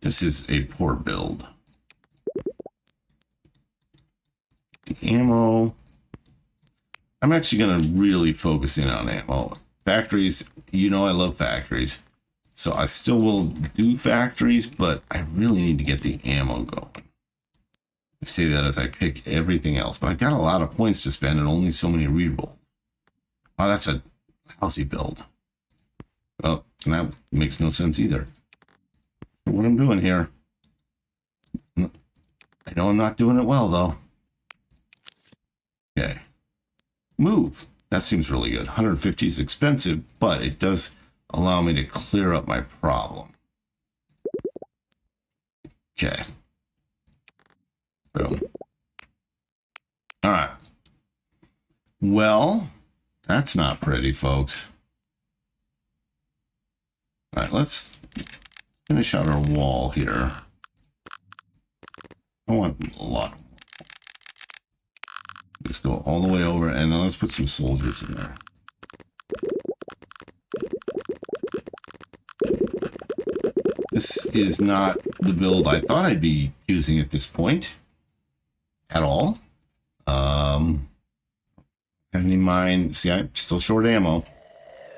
This is a poor build. The ammo. I'm actually going to really focus in on ammo. Factories, you know I love factories. So I still will do factories, but I really need to get the ammo going. I say that as I pick everything else, but I've got a lot of points to spend and only so many reroll. Oh, that's a lousy build. Oh, and that makes no sense either. For what I'm doing here. I know I'm not doing it well, though. Okay. Move. That seems really good. 150 is expensive, but it does allow me to clear up my problem. Okay. Boom. All right. Well, that's not pretty, folks. All right, let's finish out our wall here. I want a lot. Let's go all the way over, and then let's put some soldiers in there. This is not the build I thought I'd be using at this point at all. Have any mind? See, I'm still short ammo.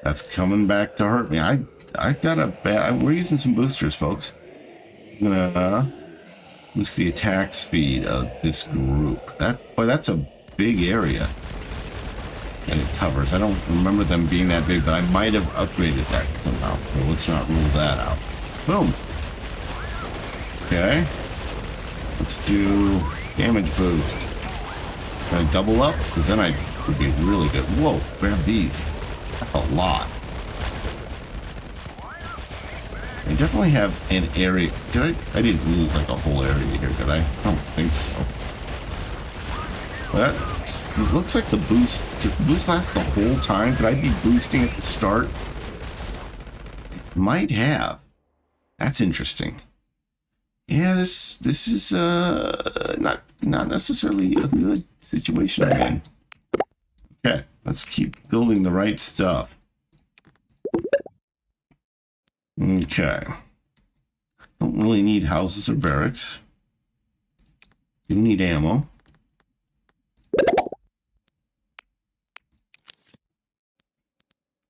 That's coming back to hurt me. I got a bad. We're using some boosters, folks. I'm gonna boost the attack speed of this group. That's a big area that it covers. I don't remember them being that big, but I might have upgraded that somehow. So let's not rule that out. Boom. Okay. Let's do damage boost. Can I double up? Because then I would be really good. Whoa, grab these. That's a lot. I definitely have an area. I didn't lose like a whole area here, did I? I don't think so. But it looks like the boost. Did the boost last the whole time? Could I be boosting at the start? It might have. That's interesting. Yeah, this is not necessarily a good situation I'm in. Okay, let's keep building the right stuff. Okay. Don't really need houses or barracks. Do need ammo.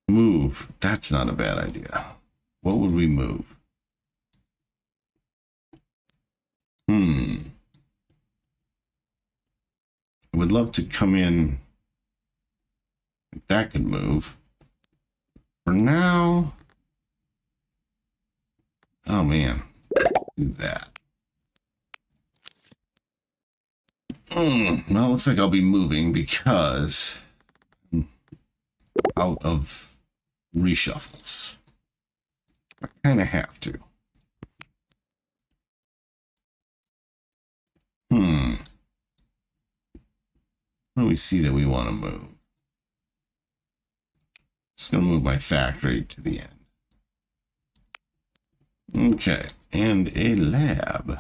Move. That's not a bad idea. What would we move? I would love to come in. If that could move. For now. Oh man. Do that. Well, it looks like I'll be moving because I'm out of reshuffles. I kind of have to. What do we see that we want to move? Just going to move my factory to the end. Okay, and a lab.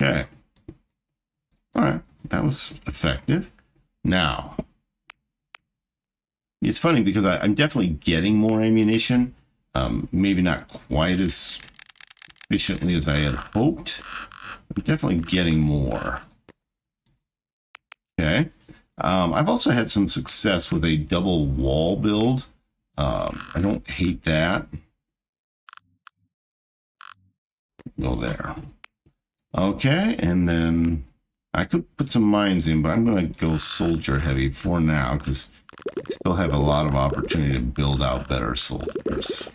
Okay. All right, that was effective. Now, it's funny because I'm definitely getting more ammunition. Maybe not quite as efficiently as I had hoped. I'm definitely getting more. Okay. I've also had some success with a double wall build. I don't hate that. Go there. Okay, and then I could put some mines in, but I'm going to go soldier heavy for now because I still have a lot of opportunity to build out better soldiers.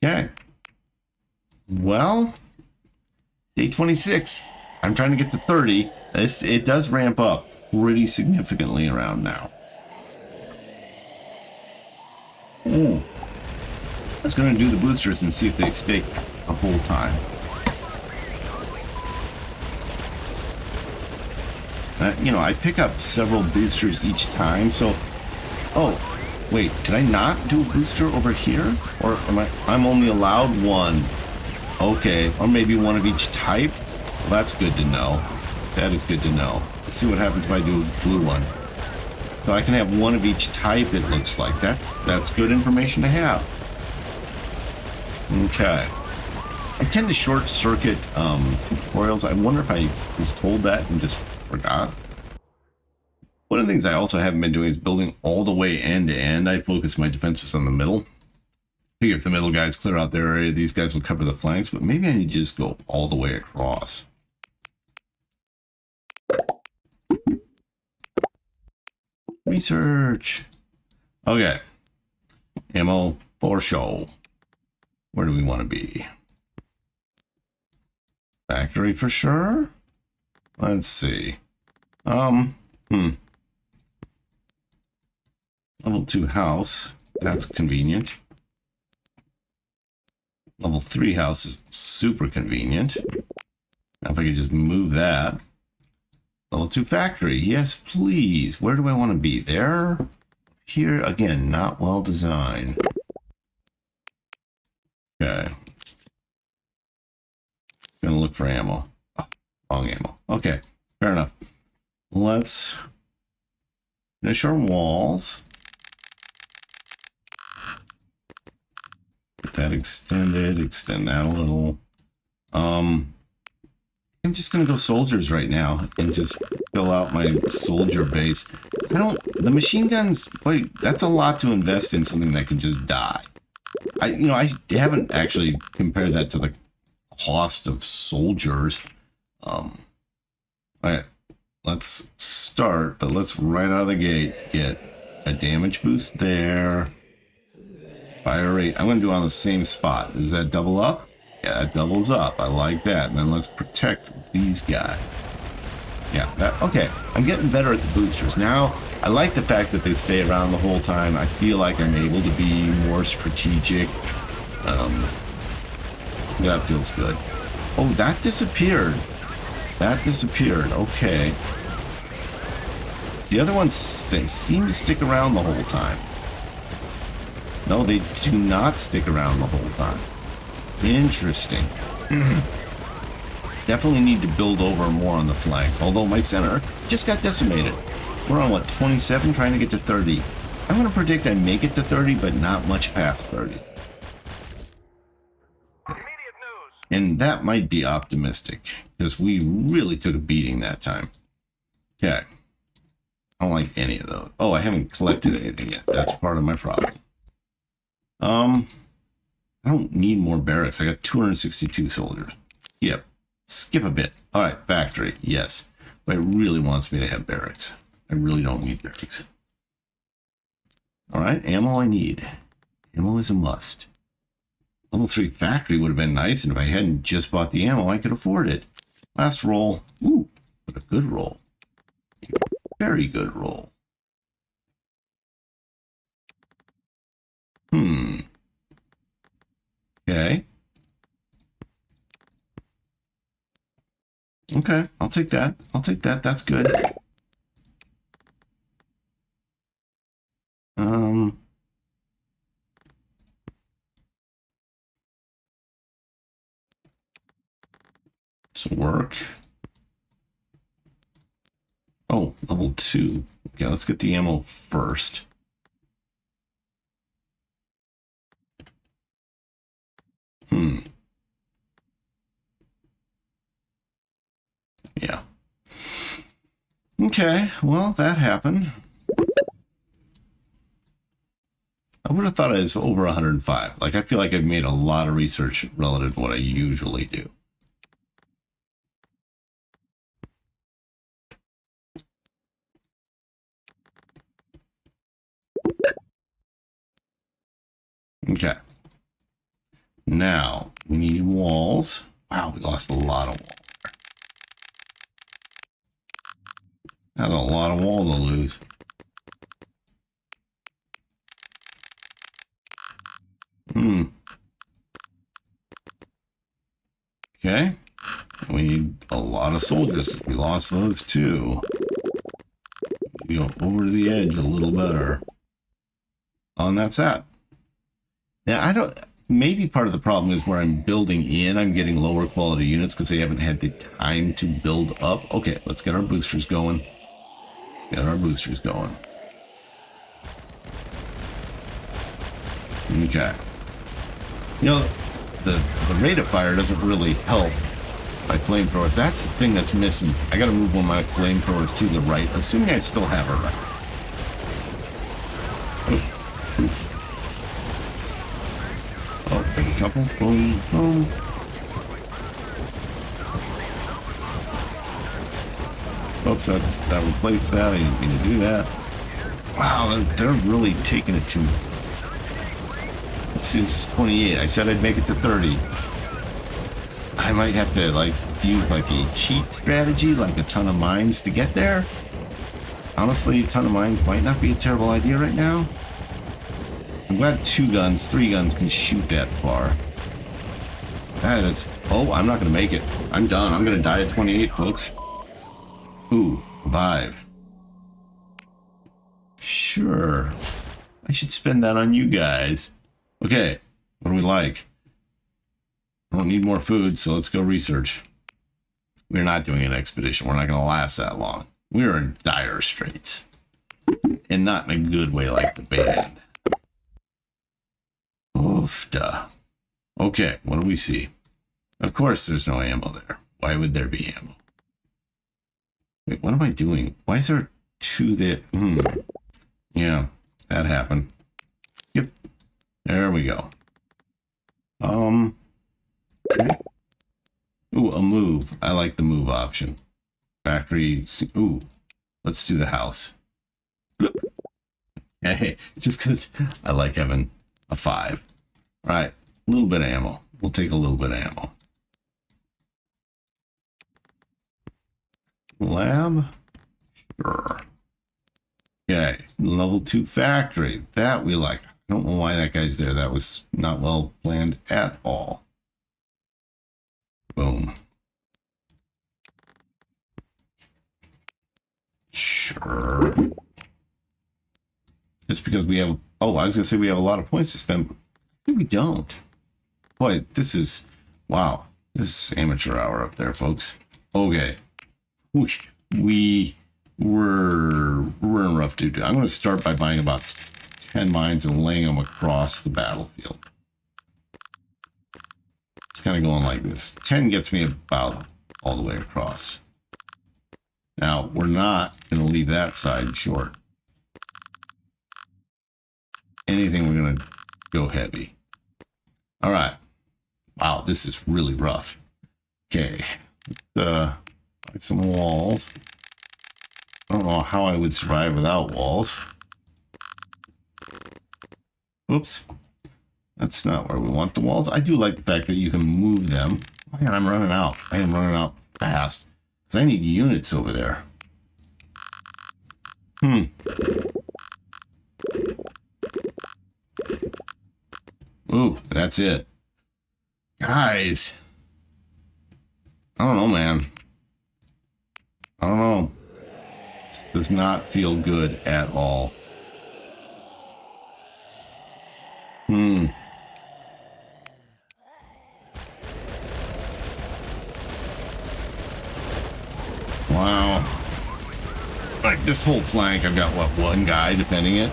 Okay. Well, day 26. I'm trying to get to 30. It does ramp up pretty significantly around now. I was going to do the boosters and see if they stay the whole time. You know, I pick up several boosters each time, so... Oh, wait, did I not do a booster over here? Or I'm only allowed one. Okay, or maybe one of each type? Well, that's good to know. That is good to know. Let's see what happens if I do a blue one. So I can have one of each type, it looks like. That's good information to have. Okay. I tend to short circuit tutorials. I wonder if I was told that and just forgot. the things I also haven't been doing is building all the way end to end. I focus my defenses on the middle. Figure if the middle guys clear out their area, these guys will cover the flanks, but maybe I need to just go all the way across. Research. Okay. Ammo for show. Where do we want to be? Factory for sure. Let's see. Level 2 house. That's convenient. Level 3 house is super convenient. Now if I could just move that. Level 2 factory. Yes, please. Where do I want to be? There? Here? Again, not well designed. Okay. Gonna look for ammo. Oh, wrong ammo. Okay, fair enough. Let's finish our walls. Get that extended. Extend that a little. I'm just gonna go soldiers right now and just fill out my soldier base. The machine guns, wait, that's a lot to invest in something that can just die. I haven't actually compared that to the cost of soldiers. All right, let's start, but let's right out of the gate get a damage boost there. Fire rate, I'm gonna do it on the same spot. Does that double up? Yeah, that doubles up. I like that. And then let's protect these guys. Yeah, okay. I'm getting better at the boosters. Now, I like the fact that they stay around the whole time. I feel like I'm able to be more strategic. That feels good. Oh, that disappeared. That disappeared. Okay. The other ones, they seem to stick around the whole time. No, they do not stick around the whole time. Interesting. Definitely need to build over more on the flanks, although my center just got decimated. We're on, what, 27, trying to get to 30. I'm going to predict I make it to 30, but not much past 30. And that might be optimistic, because we really took a beating that time. Okay. I don't like any of those. Oh, I haven't collected anything yet. That's part of my problem. I don't need more barracks. I got 262 soldiers. Yep. Skip a bit. All right, factory. Yes. But it really wants me to have barracks. I really don't need barracks. All right, ammo I need. Ammo is a must. Level 3 factory would have been nice, and if I hadn't just bought the ammo, I could afford it. Last roll. Ooh, what a good roll. Very good roll. Okay. Okay, I'll take that. I'll take that. That's good. This will work. Oh, level 2. Okay, let's get the ammo first. Yeah. Okay, well, that happened. I would have thought it was over 105. Like, I feel like I've made a lot of research relative to what I usually do. Okay. Now, we need walls. Wow, we lost a lot of wall. That's a lot of wall to lose. Okay. We need a lot of soldiers. We lost those too. We go over to the edge a little better. And that's that. Now, maybe part of the problem is where I'm building in, I'm getting lower quality units because they haven't had the time to build up. Okay, let's get our boosters going. Get our boosters going. Okay. You know, the rate of fire doesn't really help My flamethrowers. That's the thing that's missing. I gotta move one of my flamethrowers to the right, assuming I still have her right. Oh, take a couple. Boom, boom. Oops, that replaced that. I didn't mean to do that. Wow, they're really taking it to me. This is 28. I said I'd make it to 30. I might have to like use like a cheat strategy, like a ton of mines to get there. Honestly, a ton of mines might not be a terrible idea right now. I'm glad 2 guns, 3 guns can shoot that far. That is... Oh, I'm not going to make it. I'm done. I'm going to die at 28, folks. Ooh, 5. Sure. I should spend that on you guys. Okay, what do we like? I don't need more food, so let's go research. We're not doing an expedition. We're not going to last that long. We're in dire straits. And not in a good way like the band. Oofta. Okay, what do we see? Of course there's no ammo there. Why would there be ammo? Wait, what am I doing? Why is there 2 there? Yeah, that happened. Yep. There we go. Okay. Ooh, a move. I like the move option. Factory. Ooh, let's do the house. Hey, just because I like having a 5. All right, a little bit of ammo. We'll take a little bit of ammo. Lab? Sure. Okay, level 2 factory. That we like. I don't know why that guy's there. That was not well planned at all. Boom. Sure. Just because we have... Oh, I was going to say we have a lot of points to spend. I think we don't. Boy, this is... Wow. This is amateur hour up there, folks. Okay. We're in rough doo. I'm going to start by buying about 10 mines and laying them across the battlefield. It's kind of going like this. 10 gets me about all the way across. Now, we're not going to leave that side short. Anything, we're going to go heavy. All right. Wow, this is really rough. Okay. Like some walls. I don't know how I would survive without walls. Oops. That's not where we want the walls. I do like the fact that you can move them. Man, I'm running out. I am running out fast. Because I need units over there. Ooh, that's it. Guys. I don't know, man. I don't know. This does not feel good at all. Wow. Like this whole flank, I've got, what, 1 guy defending it?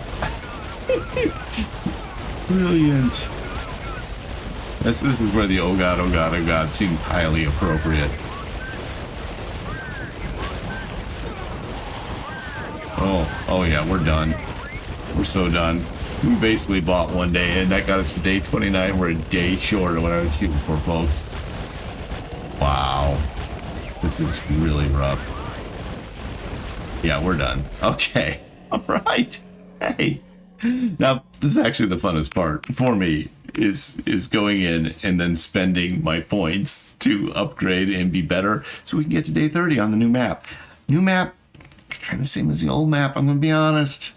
Brilliant. This is where the oh god seemed highly appropriate. Oh yeah, we're done. We're so done. We basically bought 1 day, and that got us to day 29. We're a day short of what I was shooting for, folks. Wow. This is really rough. Yeah, we're done. Okay. All right. Hey. Now, this is actually the funnest part for me, is going in and then spending my points to upgrade and be better so we can get to day 30 on the new map. New map, kind of same as the old map, I'm going to be honest.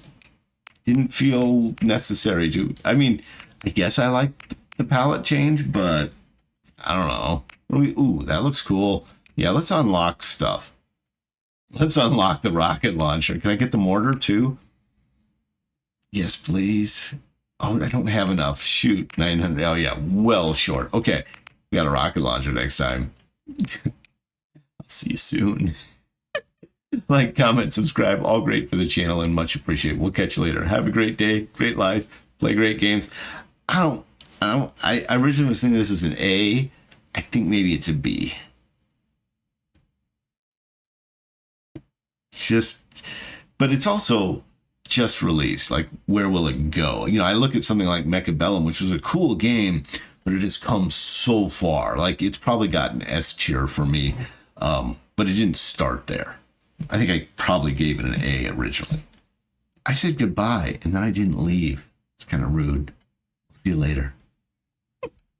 Didn't feel necessary to... I mean, I guess I like the palette change, but I don't know. Ooh, that looks cool. Yeah, let's unlock stuff. Let's unlock the rocket launcher. Can I get the mortar too? Yes, please. Oh, I don't have enough. Shoot, 900. Oh, yeah, well short. Okay, we got a rocket launcher next time. I'll see you soon. Like, comment, subscribe, all great for the channel and much appreciated. We'll catch you later. Have a great day, great life, play great games. I originally was thinking this is an A. I think maybe it's a B. just, but it's also just released. Like, where will it go? You know, I look at something like MechAbellum, which was a cool game, but it has come so far. Like, it's probably got an S tier for me, but it didn't start there. I think I probably gave it an A originally. I said goodbye, and then I didn't leave. It's kind of rude. See you later.